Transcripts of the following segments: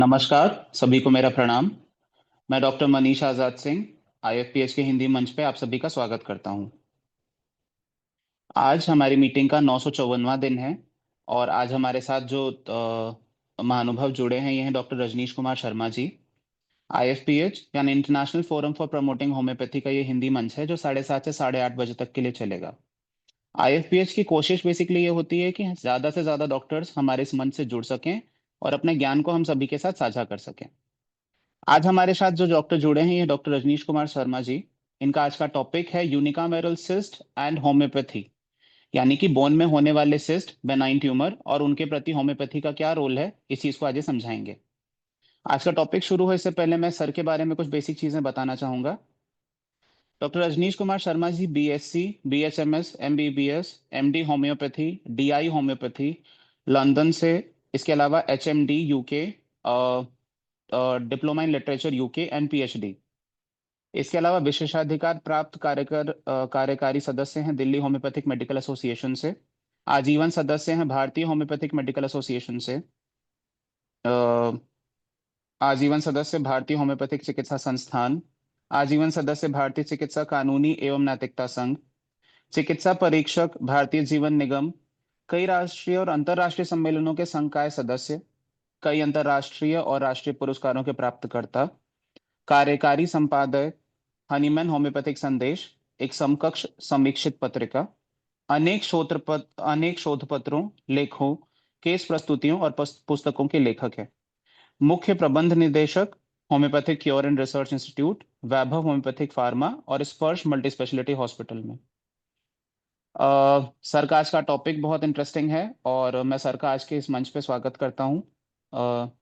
नमस्कार, सभी को मेरा प्रणाम। मैं डॉक्टर मनीष आजाद सिंह आईएफपीएच के हिंदी मंच पे आप सभी का स्वागत करता हूं। आज हमारी मीटिंग का 954वां दिन है और आज हमारे साथ जो महानुभाव जुड़े हैं ये हैं डॉक्टर रजनीश कुमार शर्मा जी। आईएफपीएच यानी international forum for promoting homeopathy का ये हिंदी मंच है जो 7:30 से 8:30 बजे तक के लिए चलेगा। आईएफपीएच की कोशिश बेसिकली ये होती है कि ज्यादा से ज्यादा डॉक्टर्स हमारे इस मंच से जुड़ सकें और अपने ज्ञान को हम सभी के साथ साझा कर सकें। आज हमारे साथ जो डॉक्टर जुड़े हैं ये डॉक्टर रजनीश कुमार शर्मा जी। इनका आज का टॉपिक है यूनिकामेरल सिस्ट एंड होम्योपैथी, यानी कि बोन में होने वाले सिस्ट, बेनाइन ट्यूमर और उनके प्रति होम्योपैथी का क्या रोल है, इस चीज को आज ये समझाएंगे। आज का टॉपिक शुरू हो इससे पहले मैं सर के बारे में कुछ बेसिक चीजें बताना चाहूंगा। Doctor Rajneesh Kumar Sharma ji BSc, BHMS, MBBS, MD homoeopathy, DI homoeopathy London से, इसके अलावा HMD UK, diploma in literature UK and PhD. इसके अलावा विशेषाधिकार प्राप्त कार्यकारी सदस्य हैं दिल्ली होम्योपैथिक मेडिकल एसोसिएशन से। आजीवन सदस्य हैं भारतीय होम्योपैथिक मेडिकल एसोसिएशन से। अ, आजीवन सदस्य भारतीय होम्योपैथिक चिकित्सा संस्थान। आजीवन सदस्य भारतीय चिकित्सा कानूनी एवं नैतिकता संघ। चिकित्सा परीक्षक भारतीय जीवन निगम। कई राष्ट्रीय और अंतर्राष्ट्रीय सम्मेलनों के संकाय सदस्य। कई अंतर्राष्ट्रीय और राष्ट्रीय पुरस्कारों के प्राप्तकर्ता। कार्यकारी संपादक हनीमैन होम्योपैथिक संदेश, एक समकक्ष समीक्षित पत्रिका। अनेक शोध पत्रों, लेखों, केस प्रस्तुतियों और पुस्तकों के लेखक है। मुख्य प्रबंध निदेशक homeopathic cure and research institute, Vaibhav homeopathic pharma और स्पर्श मल्टी स्पेशलिटी हॉस्पिटल में। सर का आज का टॉपिक बहुत इंटरेस्टिंग है और मैं सर का आज के इस मंच पे स्वागत करता हूँ।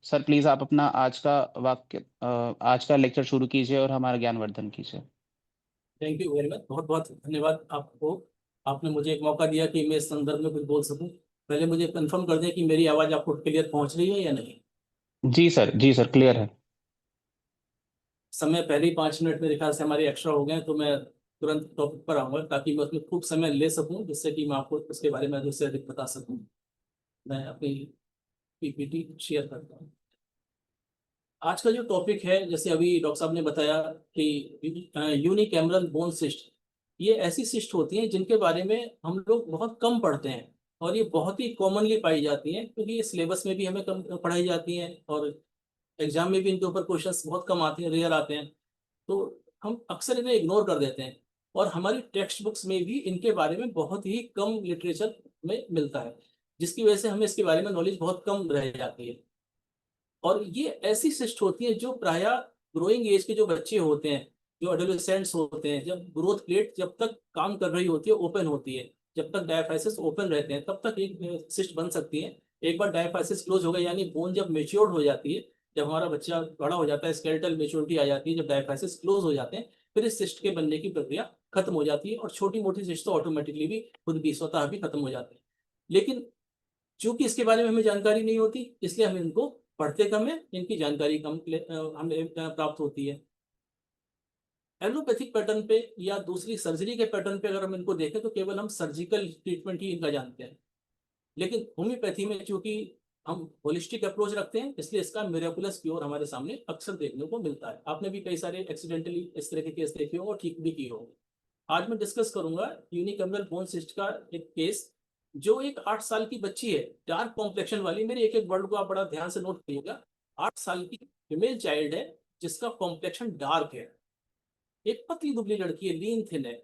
सर प्लीज आप अपना आज का लेक्चर शुरू कीजिए और हमारा ज्ञानवर्धन कीजिए। Thank you very much. बहुत बहुत धन्यवाद आपको। आपने मुझे एक मौका दिया कि मैं इस संदर्भ में कुछ बोल सकूं। पहले मुझे कंफर्म कर दें कि मेरी आवाज़ आपको क्लियर पहुंच रही है या नहीं। जी सर क्लियर है। समय पहले ही 5 मिनट मेरे ख्याल से हमारे एक्स्ट्रा हो गए हैं, तो मैं तुरंत टॉपिक पर आऊँगा ताकि मैं उसमें खूब समय ले सकूं, जिससे कि मैं आपको उसके बारे में अधिक से अधिक बता सकूं। मैं अपनी पीपीटी शेयर करता हूँ। आज का जो टॉपिक है, जैसे अभी डॉक्टर साहब ने बताया कि यूनिकैमरल बोन सिस्ट, ये ऐसी सिस्ट होती हैं जिनके बारे में हम लोग बहुत कम पढ़ते हैं और ये बहुत ही कॉमनली पाई जाती हैं, क्योंकि ये सिलेबस में भी हमें कम पढ़ाई जाती हैं और एग्जाम में भी इनके ऊपर क्वेश्चंस बहुत कम आते हैं, रेयर आते हैं। तो हम अक्सर इन्हें इग्नोर कर देते हैं और हमारी टेक्स्ट बुक्स में भी इनके बारे में बहुत ही कम लिटरेचर में मिलता है, जिसकी वजह से हमें इसके बारे में नॉलेज बहुत कम रह जाती है। और ये ऐसी सिस्ट होती है जो प्रायः ग्रोइंग एज के जो बच्चे होते हैं, जो एडोलेसेंट्स होते हैं, जब ग्रोथ प्लेट जब तक काम कर रही होती है, ओपन होती है, जब तक डायाफाइसिस ओपन रहते हैं तब तक एक सिस्ट बन सकती है। एक बार डायाफाइसिस क्लोज हो गया, यानी बोन जब मेच्योर्ड हो जाती है, जब हमारा बच्चा बड़ा हो जाता है, स्केलेटल मेच्योरिटी आ जाती है, जब डायाफाइसिस क्लोज हो जाते हैं, फिर इस सिस्ट के बनने की प्रक्रिया खत्म हो जाती है और छोटी मोटी सिस्ट तो ऑटोमेटिकली भी खुद भी स्वतः भी खत्म हो जाती है। लेकिन चूंकि इसके बारे में हमें जानकारी नहीं होती, इसलिए हम इनको पढ़ते कम है, इनकी जानकारी कम हमें प्राप्त होती है। एलोपैथिक पैटर्न पे या दूसरी सर्जरी के पैटर्न पे अगर हम इनको देखें तो केवल हम सर्जिकल ट्रीटमेंट ही इनका जानते हैं। लेकिन होम्योपैथी में चूंकि हम होलिस्टिक अप्रोच रखते हैं, इसलिए इसका मिरेकुलस क्योर हमारे सामने अक्सर देखने को मिलता है। आपने भी कई सारे एक्सीडेंटली इस तरह के केस देखे होंगे और ठीक भी किए होंगे। आज मैं डिस्कस करूंगा यूनिकैमरल बोन सिस्ट का एक केस, जो एक 8 साल की बच्ची है, डार्क कॉम्प्लेक्शन वाली। मेरे एक एक वर्ड को आप बड़ा ध्यान से नोट करिएगा। 8 साल की फीमेल चाइल्ड है जिसका कॉम्प्लेक्शन डार्क है, एक पतली दुबली लड़की है, लीन थिन है,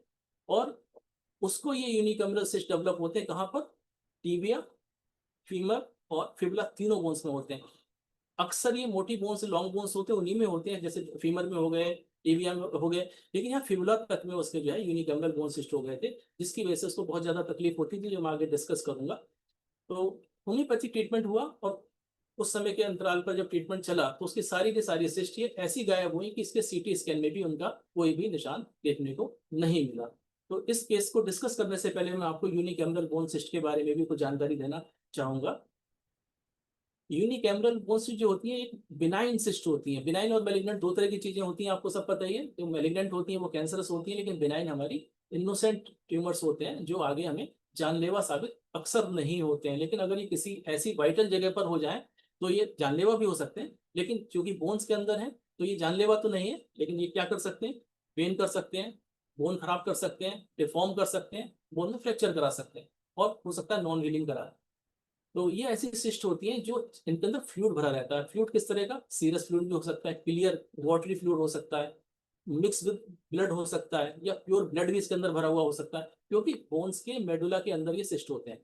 और उसको ये यूनिकैमरल सिस्ट डेवलप होते हैं कहाँ पर? टीबिया, फीमर और फिबुला, तीनों बोन्स में होते हैं। अक्सर ये मोटी बोन्स, लॉन्ग बोन्स होते हैं, उन्हीं में होते हैं, जैसे फीमर में हो गए, टीबिया में हो गए। लेकिन यहाँ फिबुला तक में उसके जो है यूनिकैमरल बोन सिस्ट हो गए थे, जिसकी वजह से उसको बहुत ज्यादा तकलीफ होती थी, जो मैं आगे डिस्कस करूंगा। तो होम्योपैथिक ट्रीटमेंट हुआ और उस समय के अंतराल पर जब ट्रीटमेंट चला तो उसकी सारी की सारी सिस्ट ये ऐसी गायब हुई कि इसके सीटी स्कैन में भी उनका कोई भी निशान देखने को नहीं मिला। तो इस केस को डिस्कस करने से पहले मैं आपको यूनिकैमरल बोन सिस्ट के बारे में भी कुछ जानकारी देना चाहूंगा। यूनिकैमरल बोन सिस्ट जो होती है एक बिनाइन सिस्ट होती है। बिनाइन और मेलिग्नेंट दो तरह की चीजें होती हैं, आपको सब पता ही है। जो मेलिग्नेंट होती है वो कैंसरस होती है, लेकिन बिनाइन हमारी इनोसेंट ट्यूमर्स होते हैं जो आगे हमें जानलेवा साबित अक्सर नहीं होते हैं। लेकिन अगर ये किसी ऐसी वाइटल जगह पर हो जाए तो ये जानलेवा भी हो सकते हैं, लेकिन क्योंकि बोन्स के अंदर है तो ये जानलेवा तो नहीं है, लेकिन ये क्या कर सकते हैं, पेन कर सकते हैं, बोन खराब कर सकते हैं, डिफॉर्म कर सकते हैं, बोन में फ्रैक्चर करा सकते हैं, और हो सकता है नॉन हीलिंग करा। तो ये ऐसी सिस्ट होती हैं जो इनके अंदर फ्लूइड भरा रहता है। फ्लूइड किस तरह का, सीरस फ्लूइड भी हो सकता है, क्लियर वाटरी फ्लूइड हो सकता है, मिक्स विद ब्लड हो सकता है, या प्योर ब्लड भी इसके अंदर भरा हुआ हो सकता है, क्योंकि बोन्स के मेडुला के अंदर ये सिस्ट होते हैं।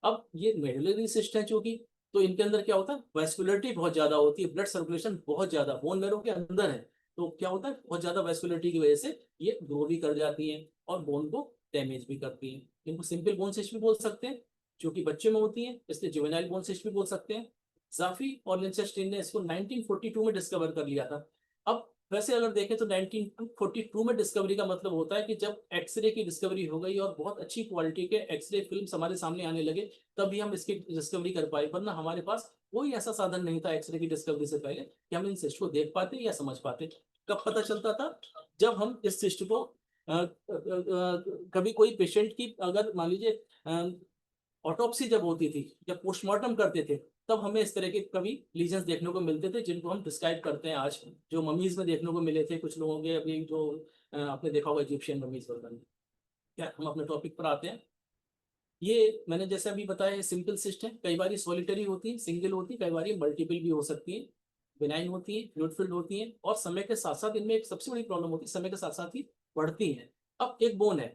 अब ये मेडुलरी सिस्ट है चूंकि, तो इनके अंदर क्या होता है, वैस्कुलरिटी बहुत ज्यादा होती है, ब्लड सर्कुलेशन बहुत ज्यादा बोन मैरो के अंदर है, तो क्या होता है, बहुत ज्यादा वैस्कुलरिटी की वजह से ये ग्रो भी कर जाती हैं और बोन को डैमेज भी करती हैं। इनको सिंपल बोन सिस्ट भी बोल सकते हैं, जो कि बच्चे में होती है, इसलिए जुवेनाइल बोन सिस्ट भी बोल सकते हैं। जाफी और लिंचेस्टीन ने इसको 1942 में डिस्कवर कर लिया था। अब वैसे अगर देखें तो 1942 में डिस्कवरी का मतलब होता है कि जब एक्सरे की डिस्कवरी हो गई और बहुत अच्छी क्वालिटी के एक्सरे फिल्म्स हमारे सामने आने लगे, तभी हम इसकी डिस्कवरी कर पाए, वरना हमारे पास कोई ऐसा साधन नहीं था एक्सरे की डिस्कवरी से पहले कि हम इन सिस्ट को देख पाते या समझ पाते। कब पता चलता था, जब हम इस सिस्ट को कभी कोई पेशेंट की अगर मान लीजिए ऑटोप्सी जब होती थी या पोस्टमार्टम करते थे, तब हमें इस तरह के कभी लीजन्स देखने को मिलते थे, जिनको हम डिस्क्राइब करते हैं आज, जो ममीज में देखने को मिले थे कुछ लोगों के, अभी जो आपने देखा होगा इजिप्शियन ममीज वगैरह। क्या हम अपने टॉपिक पर आते हैं। ये मैंने जैसे अभी बताया सिंपल सिस्ट है, कई बार सॉलिटरी होती है, सिंगल होती है, कई बार मल्टीपल भी हो सकती है, बिनाइन होती है, फ्लूइड फिल्ड होती है, और समय के साथ साथ इनमें एक सबसे बड़ी प्रॉब्लम होती है, समय के साथ साथ ही बढ़ती है। अब एक बोन है,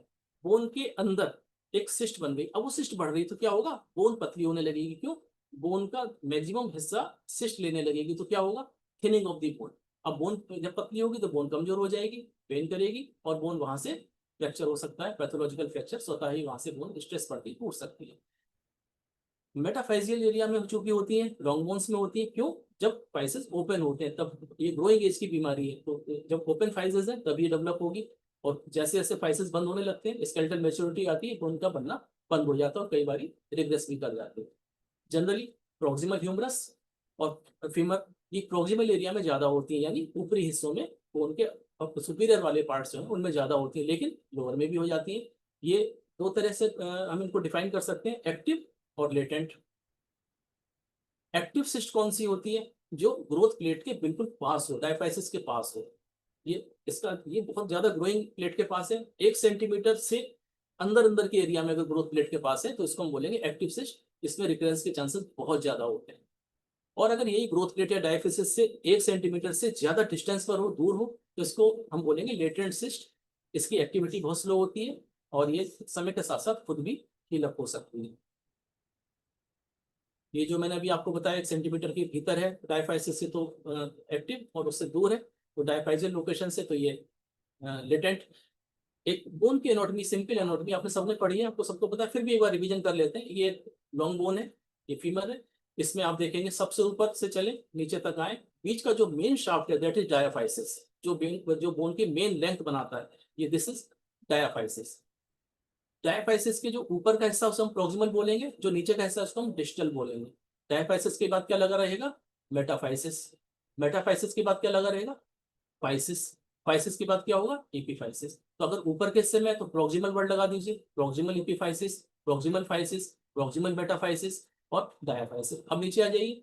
बोन के अंदर एक सिस्ट बन गई, अब वो सिस्ट बढ़ रही तो क्या होगा, बोन पतली होने लगेगी, क्यों, बोन का मैक्सिमम हिस्सा सिस्ट लेने लगेगी, तो क्या होगा, थिनिंग ऑफ दी बोन। अब बोन जब पतली होगी तो बोन कमजोर हो जाएगी, पेन करेगी, और बोन वहां से फ्रैक्चर हो सकता है, पैथोलॉजिकल फ्रैक्चर, स्वतः ही वहां से बोन स्ट्रेस पड़ती टूट सकती है। मेटाफाइजियल एरिया में चूंकि होती है, लॉन्ग बोन्स में होती है, क्यों, जब फाइसेस ओपन होते हैं तब, ये ग्रोइंग एज की बीमारी है, तो जब ओपन फाइसेस है तब ये डेवलप होगी, और जैसे जैसे फाइसेस बंद होने लगते हैं, स्केलेटल मैच्योरिटी आती है, बोन का बनना बंद हो जाता है, और कई बार रिग्रेस भी कर जाते हैं। जनरली प्रोक्सिमल ह्यूमरस और फीमर, ये प्रोक्सिमल एरिया में ज्यादा होती है, यानी ऊपरी हिस्सों में बोन के सुपीरियर वाले पार्ट्स जो हैं उनमें ज्यादा होती है, लेकिन लोअर में भी हो जाती है। ये दो तरह से हम इनको डिफाइन कर सकते हैं, एक्टिव और लेटेंट। एक्टिव सिस्ट कौन सी होती है, जो ग्रोथ प्लेट के बिल्कुल पास हो, डायफाइसिस के पास हो, ये बहुत ज्यादा ग्रोइंग प्लेट के पास है, 1 सेंटीमीटर से अंदर अंदर के एरिया में अगर ग्रोथ प्लेट के पास है तो इसको हम बोलेंगे एक्टिव सिस्ट, इसमें रिकरेंस के चांसेस बहुत ज्यादा होते हैं। और अगर यही ग्रोथ प्लेट या डायफिसिस से 1 सेंटीमीटर से ज्यादा डिस्टेंस पर हो, दूर हो, तो इसको हम बोलेंगे लेटेंट सिस्ट। इसकी एक्टिविटी बहुत स्लो होती है, और ये समय के साथ साथ खुद भी हील अप हो सकती है। ये जो मैंने अभी आपको बताया 1 सेंटीमीटर के भीतर है डायफाइसिस से तो एक्टिव, और उससे दूर है तो डायफाइजियल लोकेशन से तो ये लेटेंट। एक बोन की एनाटॉमी, सिंपल एनाटॉमी आपने सबने पढ़ी है, आपको सबको पता है, फिर भी एक बार रिवीजन कर लेते हैं। ये लॉन्ग बोन है, ये फीमर है, इसमें आप देखेंगे सबसे ऊपर से चले नीचे तक आए, बीच का जो मेन शाफ्ट है दैट इज डायाफाइसिस, जो बोन की मेन लेंथ बनाता है, ये दिस इज डायाफाइसिस। डायफाइसिस के जो ऊपर का हिस्सा उसको हम प्रोक्सिमल बोलेंगे, जो नीचे का हिस्सा उसको हम डिस्टल बोलेंगे। डायफाइसिस के बाद क्या लगा रहेगा, मेटाफाइसिस। मेटाफाइसिस के बाद क्या लगा रहेगा, फाइसिस। फाइसिस के बाद क्या होगा, एपीफाइसिस। तो अगर ऊपर के हिस्से में तो प्रोक्सिमल वर्ड लगा दीजिए, proximal epiphysis, proximal physis, proximal metaphysis, और डायाफाइसिस। अब नीचे आ जाइए,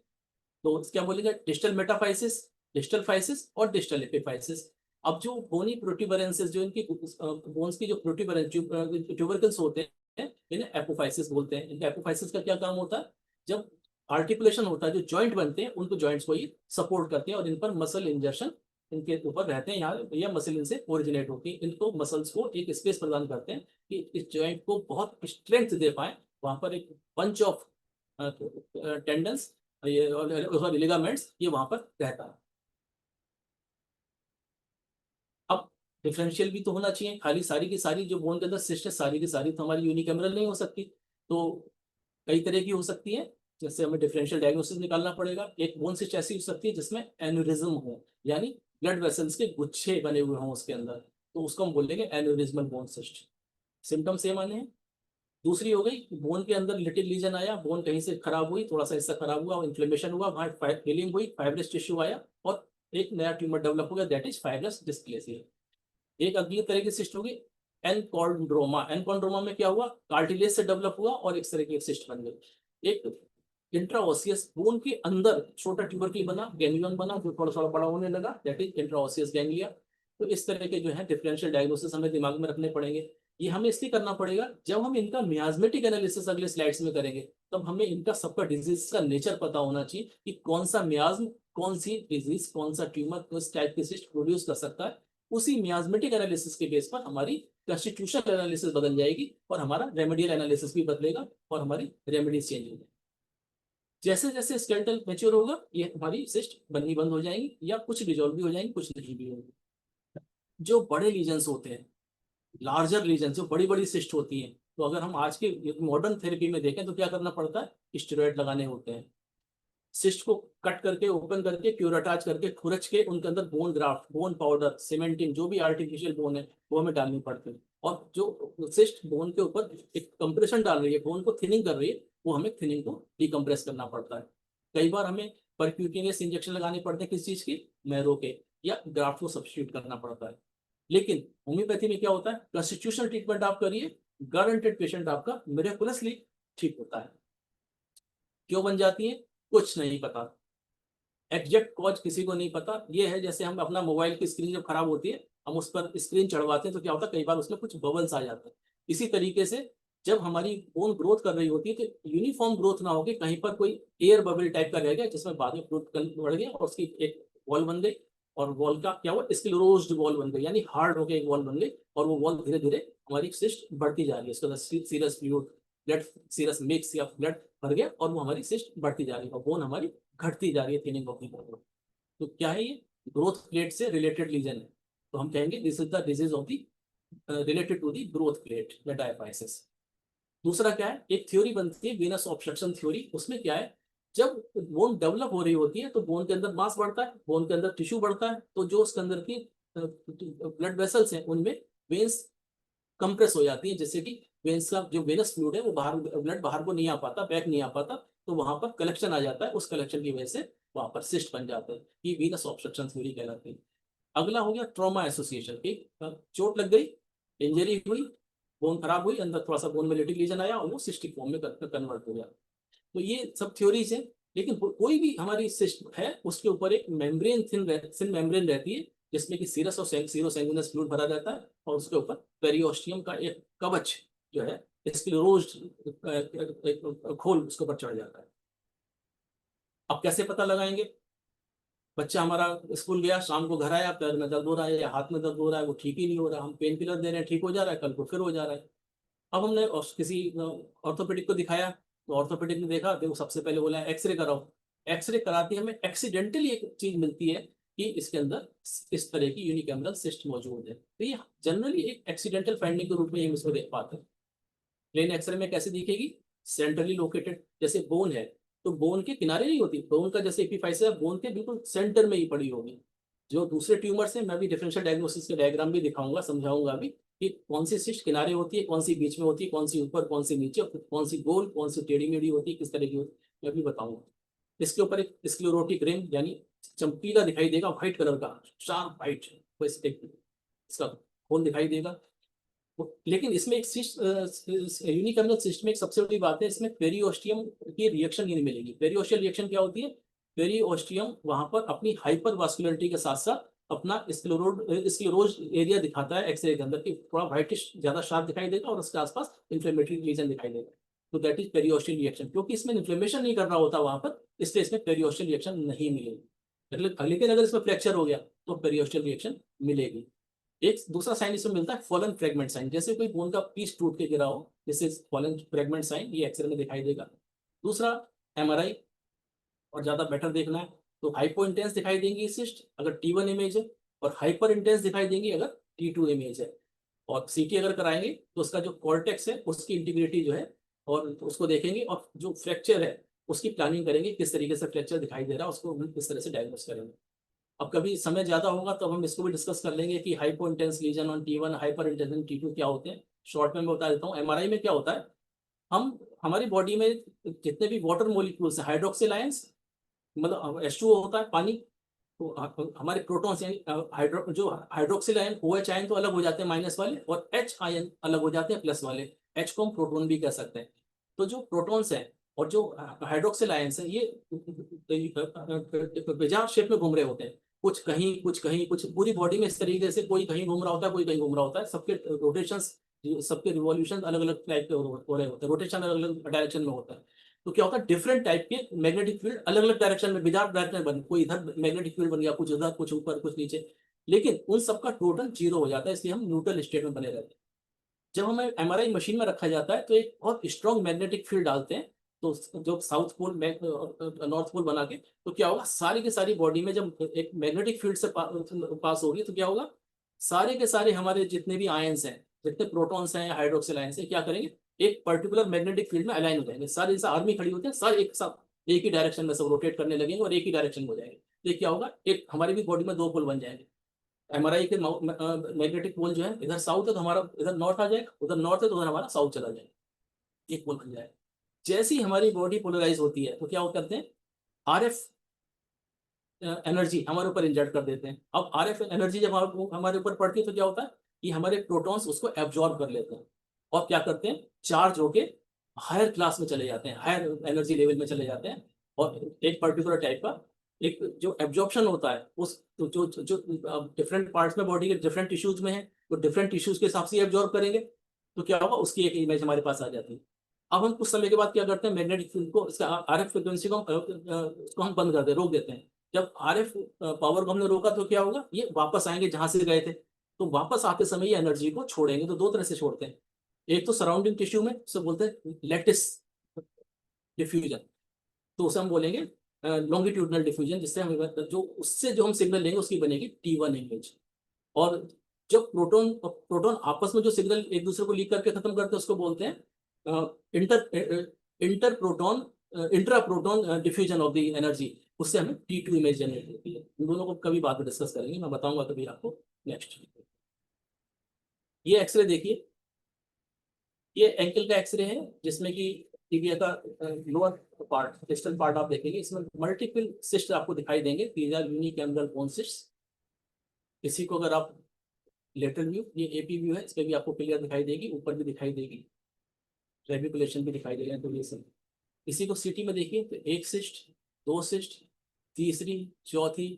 तो क्या बोलेंगे, डिस्टल मेटाफाइसिस, डिस्टल फाइसिस, और डिस्टल एपिफाइसिस। अब जो बोनी प्रोट्यूबरेंसेस, जो इनकी बोन्स की जो प्रोट्यूबरेंस ट्यूबरकल्स होते हैं, इन्हें एपोफाइसिस बोलते हैं। इनका एपोफाइसिस का क्या काम होता है, जब आर्टिकुलेशन होता है, जो जॉइंट बनते हैं उनको जॉइंट्स को ये सपोर्ट करते हैं, और इन पर मसल इंजर्शन इनके ऊपर रहते हैं, यहाँ यह मसल इनसे ओरिजिनेट होती है, इनको मसल्स को एक स्पेस प्रदान करते हैं कि इस जॉइंट को बहुत स्ट्रेंथ दे पाए। वहां पर एक बंच ऑफ टेंडन्स, ये और लिगामेंट्स, ये वहां पर रहता है। अब डिफरेंशियल भी तो होना चाहिए, खाली सारी की सारी जो बोन के अंदर सिस्ट है सारी की सारी तो हमारी यूनिकैमरल नहीं हो सकती, तो कई तरह की हो सकती है, जैसे हमें डिफरेंशियल डायग्नोसिस निकालना पड़ेगा। एक बोन सिस्ट ऐसी हो सकती है जिसमें एन्यूरिज्म हो, यानी ब्लड वेसल्स के गुच्छे बने हुए हों उसके अंदर, तो उसको हम बोलेंगे aneurysmal bone cyst. Symptom same आने हैं। दूसरी हो गई, बोन के अंदर लिटिल लीजन आया, बोन कहीं से खराब हुई, थोड़ा सा हिस्सा खराब हुआ, इन्फ्लेमेशन हुआ, वहां हीलिंग हुई, फाइब्रस टिश्यू आया, और एक नया ट्यूमर डेवलप हो गया, दैट इज फाइब्रस डिस्प्लेसिया। एक अगली तरह की सिस्ट होगी एनकॉन्ड्रोमा। एनकॉन्ड्रोमा में क्या हुआ, कार्टिलेज से डेवलप हुआ और एक तरह की एक सिस्ट बन गई। एक इंट्राओसियस बोन के अंदर छोटा ट्यूबरक्ल बना, गैंग्लियन बना, जो थोड़ा थोड़ा बड़ा होने लगा, दैट इज इंट्राओसियस गैंग्लिया। तो इस तरह के जो है डिफरेंशियल डायग्नोसिस हमें दिमाग में रखने पड़ेंगे। ये हमें इसलिए करना पड़ेगा, जब हम इनका मियाज्मेटिक एनालिसिस अगले स्लाइड्स में करेंगे, तब हमें इनका सबका डिजीज का नेचर पता होना चाहिए कि कौन सा मियाज्म, कौन सी डिजीज, कौन सा ट्यूमर किस टाइप की सिस्ट प्रोड्यूस कर सकता है। उसी मियाज्मेटिक एनालिसिस के बेस पर हमारी कॉन्स्टिट्यूशनल एनालिसिस बदल जाएगी और हमारा रेमेडियल एनालिसिस भी बदलेगा और हमारी रेमेडीज चेंज हो जाएगी। जैसे जैसे स्केलेटल मैच्योर होगा, ये हमारी सिस्ट बननी बंद हो जाएंगी या कुछ डिजोल्व भी हो जाएंगी, कुछ नहीं भी होंगी। जो बड़े लीजन्स होते हैं, लार्जर लीजन, जो बड़ी बड़ी सिस्ट होती हैं, तो अगर हम आज के मॉडर्न थेरेपी में देखें तो क्या करना पड़ता है, स्टेरॉइड लगाने होते हैं। सिस्ट को कट करके, ओपन करके, क्यूराटाज करके, खुरच के उनके अंदर bone graft, bone powder, cementing, जो भी आर्टिफिशियल बोन है वो हमें डालनी पड़ती है। और जो सिस्ट बोन के ऊपर एक कंप्रेशन डाल रही है, बोन को थिनिंग कर रही है, वो हमें थिनिंग को डिकम्प्रेस करना पड़ता है। कई बार हमें परक्यूटेनियस इंजेक्शन लगाने पड़ते हैं किस चीज की, मैरो के, या ग्राफ्ट को सब्स्टिट्यूट करना पड़ता है। लेकिन होम्योपैथी में क्या होता है, कॉन्स्टिट्यूशनल ट्रीटमेंट आप करिए, गारंटेड पेशेंट आपका मिरेकुलसली ठीक होता है। क्यों बन जाती है, कुछ नहीं पता, एग्जैक्ट कॉज किसी को नहीं पता। ये है जैसे हम अपना मोबाइल की स्क्रीन जब खराब होती है, हम उस पर स्क्रीन चढ़वाते हैं तो क्या होता है, कई बार उसमें कुछ बबल्स आ जाते हैं। इसी तरीके से जब हमारी बोन ग्रोथ कर रही होती है तो यूनिफॉर्म ग्रोथ ना होगी, कहीं पर कोई एयर बबल टाइप का रह गया जिसमें बाद में ग्रोथ बढ़ गया और उसकी एक वॉल बन गई, और वॉल का क्या हुआ, स्क्लेरोज्ड वॉल बन गई, यानी हार्ड होकर एक वॉल बन गई, और वो वॉल धीरे धीरे हमारी सिस्ट बढ़ती जा रही है। उसके बाद serous fluid, blood serous mix या ब्लड भर गया और वो हमारी सिस्ट बढ़ती जा रही है और बोन हमारी घटती जा रही है, थिनिंग ऑफ द बोन। तो क्या है ये, ग्रोथ प्लेट से रिलेटेड लीजन है। तो हम कहेंगे this is the disease of the related to the growth plate या डायफाइसिस। दूसरा क्या है, एक थ्योरी बनती है वेनस ऑब्स्ट्रक्शन थ्योरी। उसमें क्या है, जब बोन डेवलप हो रही होती है तो बोन के अंदर मास बढ़ता है, बोन के अंदर टिश्यू बढ़ता है, तो जो उसके अंदर की ब्लड वेसल्स हैं उनमें वेन्स कंप्रेस हो जाती है, जिससे कि वेन्स का जो वेनस फ्लूइड है वो बाहर, ब्लड बाहर को नहीं आ पाता, बैक नहीं आ पाता, तो वहां पर कलेक्शन आ जाता है, उस कलेक्शन की वजह से वहां पर सिस्ट बन जाता है। ये वीनस ऑब्स्ट्रक्शन थ्योरी कहलाती है। अगला हो गया ट्रॉमा एसोसिएशन की, चोट लग गई, इंजरी हुई, बोन खराब हुई, अंदर थोड़ा सा बोन में लिटिक लीजन आया और वो सिस्टिक फॉर्म में कन्वर्ट हो गया। तो ये सब थ्योरीज है। लेकिन कोई भी हमारी सिस्ट है उसके ऊपर एक मेम्ब्रेन, थिन मेम्ब्रेन रहती है, जिसमें कि सीरस और सीरो सैंगुइनस फ्लूइड भरा रहता है, और उसके ऊपर पेरियोस्टियम का एक कवच जो है, स्क्लेरोज्ड खोल उसके ऊपर चढ़ जाता है। अब कैसे पता लगाएंगे, बच्चा हमारा स्कूल गया, शाम को घर आया, पैर में दर्द हो रहा है या हाथ में दर्द हो रहा है, वो ठीक ही नहीं हो रहा, हम पेन किलर दे रहे हैं, ठीक हो जा रहा है, कल को फिर हो जा रहा है। अब हमने किसी ऑर्थोपेडिक को दिखाया, तो ऑर्थोपेडिक ने देखा, देखो सबसे पहले बोला एक्सरे कराओ। एक्सरे कराते हमें एक्सीडेंटली एक चीज मिलती है कि इसके अंदर इस तरह की यूनिकैमरल सिस्ट मौजूद है। तो ये जनरली एक एक्सीडेंटल फाइंडिंग के रूप में हम इसको देख पाते हैं। प्लेन एक्सरे में कैसे दिखेगी, सेंट्रली लोकेटेड, जैसे बोन है तो बोन के किनारे नहीं होती, बोन का जैसे एपिफाइस है बोन के बिल्कुल सेंटर में ही पड़ी होगी। जो दूसरे ट्यूमर से, मैं भी डिफरेंशियल डायग्नोसिस के डायग्राम भी दिखाऊंगा, समझाऊंगा अभी कि कौन सी सिस्ट किनारे होती है, कौन सी बीच में होती है, कौन सी ऊपर, कौन सी नीचे, कौन सी गोल, कौन सी टेढ़ी मेढ़ी होती है, किस तरह की होती है, मैं भी बताऊंगा। इसके ऊपर एक स्क्लेरोटिक रिंग यानी चमकीला दिखाई देगा, व्हाइट कलर का, शार्प व्हाइट, वैसे इसका खून दिखाई देगा। लेकिन इसमें एक यूनिकैमरल सिस्ट में एक सबसे बड़ी बात है, इसमें पेरियोस्टियम की रिएक्शन नहीं मिलेगी। पेरियोस्टियल रिएक्शन क्या होती है, पेरियोस्टियम वहां पर अपनी हाइपर वास्कुलरिटी के साथ साथ अपना स्क्लेरोज एरिया दिखाता है एक्सरे के अंदर, कि थोड़ा व्हाइटिश ज्यादा शार्प दिखाई देगा और उसके आसपास इन्फ्लेमेटरी रीजन दिखाई देगा। तो दैट इज पेरियोस्टियल रिएक्शन, क्योंकि इसमें इन्फ्लेमेशन नहीं कर रहा होता वहां पर, इसलिए इसमें पेरियोस्टियल रिएक्शन नहीं मिलेगी। लेकिन अगर इसमें फ्रैक्चर हो गया तो पेरियोस्टियल रिएक्शन मिलेगी। एक दूसरा साइन इसमें मिलता है फॉलन फ्रेगमेंट साइन, जैसे कोई बोन का पीस टूट के गिरा हो, जैसे फॉलन फ्रेगमेंट साइन, ये एक्सरे में दिखाई देगा। दूसरा एमआरआई, और ज्यादा बेटर देखना है तो हाइपो इंटेंस दिखाई देंगी सिस्ट अगर T1 इमेज है, और हाइपर इंटेंस दिखाई देंगी अगर T2 इमेज है। और सीटी अगर कराएंगे तो उसका जो कॉर्टेक्स है उसकी इंटीग्रिटी जो है, और उसको देखेंगे, और जो फ्रैक्चर है उसकी प्लानिंग करेंगे, किस तरीके से फ्रैक्चर दिखाई दे रहा है उसको हम किस तरह से डायग्नोस करेंगे। अब कभी समय ज्यादा होगा तो हम इसको भी डिस्कस कर लेंगे कि hypo intense lesion on T1, hyper intense T2 क्या होते हैं। शॉर्ट में मैं बता देता हूँ, एमआरआई में क्या होता है, हम हमारी बॉडी में जितने भी वाटर मोलिक्यूल्स हैं, हाइड्रोक्सिल आयंस, मतलब H2O होता है पानी, तो हमारे प्रोटॉन्स यानी जो हाइड्रोक्सिल आयन, OH आयन तो अलग हो जाते हैं माइनस वाले, और H आयन अलग हो जाते हैं प्लस वाले, H को हम प्रोटॉन भी कह सकते हैं। तो जो प्रोटॉन्स हैं और जो हाइड्रोक्सिल आयंस है ये बेजार शेप में घूम रहे होते हैं, कुछ कहीं कुछ कहीं कुछ, पूरी बॉडी में इस तरीके से, कोई कहीं घूम रहा होता है कोई कहीं घूम रहा होता है, सबके रोटेशंस, सबके रिवॉल्यूशन अलग अलग टाइप के हो रहे होते हैं, रोटेशन अलग अलग डायरेक्शन में होता है। तो क्या होता है, डिफरेंट टाइप के मैग्नेटिक फील्ड अलग अलग डायरेक्शन में, बिजार डायरेक्शन बन, कोई इधर मैग्नेटिक फील्ड बन गया, कुछ उधर, कुछ ऊपर, कुछ नीचे, लेकिन उन सबका टोटल जीरो हो जाता है, इसलिए हम न्यूट्रल स्टेट में बने रहते हैं। जब हमें एमआरआई मशीन में रखा जाता है तो एक बहुत स्ट्रॉन्ग मैग्नेटिक फील्ड डालते हैं, तो जो साउथ पोल नॉर्थ पोल बना के, तो क्या होगा, सारी की सारी बॉडी में जब एक मैग्नेटिक फील्ड से पास होगी तो क्या होगा, सारे के सारे हमारे जितने भी आयंस हैं, जितने प्रोटॉन्स हैं, हाइड्रोक्सिल आयंस हैं, क्या करेंगे, एक पर्टिकुलर मैग्नेटिक फील्ड में अलाइन हो जाएंगे, सारे जैसे आर्मी खड़ी होती है, सारे एक साथ एक ही डायरेक्शन में सब रोटेट करने लगेंगे और एक ही डायरेक्शन में हो जाएंगे। तो ये क्या होगा, एक हमारी भी बॉडी में दो पोल बन जाएंगे। एमआरआई के मैग्नेटिक पोल जो है, इधर साउथ है तो हमारा इधर नॉर्थ आ जाएगा, उधर नॉर्थ है तो उधर हमारा साउथ चला जाएगा, एक पोल बन जाएगा। जैसे ही हमारी बॉडी पोलराइज होती है तो क्या वो करते हैं, आरएफ एनर्जी हमारे ऊपर इंजेक्ट कर देते हैं। अब आरएफ एनर्जी जब हमारे ऊपर पड़ती है तो क्या होता है कि हमारे प्रोटॉन्स उसको एब्जॉर्ब कर लेते हैं और क्या करते हैं, चार्ज होके हायर क्लास में चले जाते हैं, हायर एनर्जी लेवल में चले जाते हैं, और एक पर्टिकुलर टाइप का एक जो एब्जॉर्प्शन होता है उस, तो जो जो डिफरेंट पार्ट्स में बॉडी के डिफरेंट टिश्यूज में है, तो डिफरेंट टिश्यूज के हिसाब से एब्जॉर्ब करेंगे, तो क्या होगा, उसकी एक इमेज हमारे पास आ जाती है। अब हम कुछ समय के बाद क्या करते हैं, मैग्नेटिक फील्ड को, इसका आरएफ फ्रिक्वेंसी को हम बंद कर दे, रोक देते हैं। जब आरएफ पावर को हमने रोका तो क्या होगा, ये वापस आएंगे जहां से गए थे, तो वापस आते समय ये एनर्जी को छोड़ेंगे, तो दो तरह से छोड़ते हैं, एक तो सराउंडिंग टिश्यू में, उसे बोलते हैं लेटिस डिफ्यूजन, तो उसे हम बोलेंगे लॉन्गिट्यूडनल डिफ्यूजन, जिससे हम जो उससे जो हम सिग्नल लेंगे उसकी बनेगी T1 इमेज। और जब प्रोटॉन प्रोटॉन आपस में जो सिग्नल एक दूसरे को लीक करके खत्म करते हैं उसको बोलते हैं inter inter proton intra proton diffusion of the energy, उससे हमें T2 इमेज जनरेट होती है। इन दोनों को कभी बाद में डिस्कस करेंगे, मैं बताऊंगा कभी आपको नेक्स्ट। ये एक्सरे देखिए, ये एंकल का एक्सरे है जिसमें कि टीबिया का लोअर पार्ट, डिस्टल पार्ट आप देखेंगे, इसमें मल्टीपल सिस्ट आपको दिखाई देंगे, these are unicameral bone cyst. इसी को अगर आप लेटरल व्यू, ये एपी व्यू है, इस पर भी आपको क्लियर दिखाई देगी, ऊपर भी दिखाई देगी, रेबिकुलेशन भी दिखाई देगा, तो ये सब। इसी को सिटी में देखिए तो एक सिस्ट, दो सिस्ट, तीसरी, चौथी,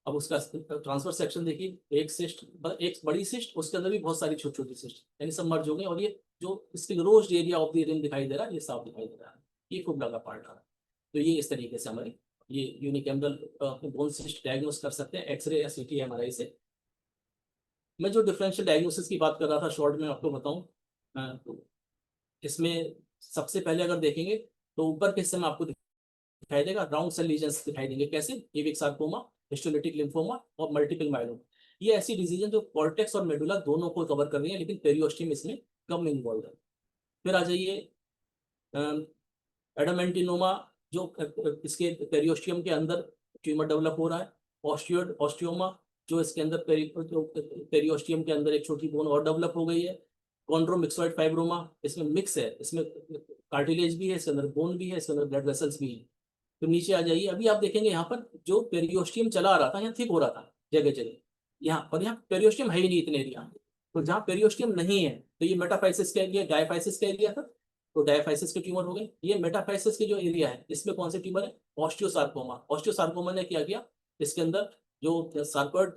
अब उसका ट्रांसफर सेक्शन देखिए, एक सिस्ट, एक बड़ी सिस्ट, उसके अंदर भी बहुत सारी छोटी छोटी सिस्ट, यानी सब मर्ज हो गए, और ये जो इसकी रोज एरिया ऑफ द रिंग दिखाई दे रहा है, ये साफ दिखाई दे रहा है, ये खूब लगा पार्ट आ रहा है। तो ये इस तरीके से हमारे ये यूनिकैमरल बोन सिस्ट डायग्नोस कर सकते हैं एक्सरे या सीटी एमआरआई से। मैं जो डिफरेंशियल डायग्नोसिस की बात कर रहा था शॉर्ट में आपको बताऊं, तो इसमें सबसे पहले अगर देखेंगे तो ऊपर के हिस्से में आपको दिखाई देगा राउंड सेल लीजन्स दिखाई देंगे, कैसे, इविक सार्कोमा, हिस्टोलिटिक लिम्फोमा और मल्टीपल माइलोमा। ये ऐसी डिजीज है जो कॉर्टेक्स और मेडुला दोनों को कवर कर रही है, लेकिन पेरियोस्टियम इसमें कम इन्वॉल्व है। फिर आ जाइए एडामेंटिनोमा, जो इसके पेरियोस्टियम के अंदर ट्यूमर डेवलप हो रहा है। ऑस्टियोमा, जो इसके अंदर पेरियोस्टियम के अंदर एक छोटी बोन और डेवलप हो गई है। कॉन्ड्रोमिक्सोइड फाइब्रोमा, इसमें मिक्स है, इसमें कार्टिलेज भी है, इसके अंदर बोन भी है, इसके अंदर ब्लड वेसल्स भी है। तो नीचे आ जाइए, अभी आप देखेंगे यहाँ पर जो पेरियोस्टियम चला आ रहा था, यहाँ थिक हो रहा था जगह जगह, यहाँ और यहाँ पेरियोस्टियम है ही नहीं इतने एरिया। तो जहाँ पेरियोस्टियम नहीं है तो ये मेटाफाइसिस का एरिया, डायफाइसिस का एरिया था, तो डायफाइसिस के ट्यूमर हो गए। ये मेटाफाइसिस के जो एरिया है, इसमें कौन से ट्यूमर है, ऑस्टियोसार्कोमा। ऑस्टियोसार्कोमा ने क्या किया, इसके अंदर जो सार्कोइड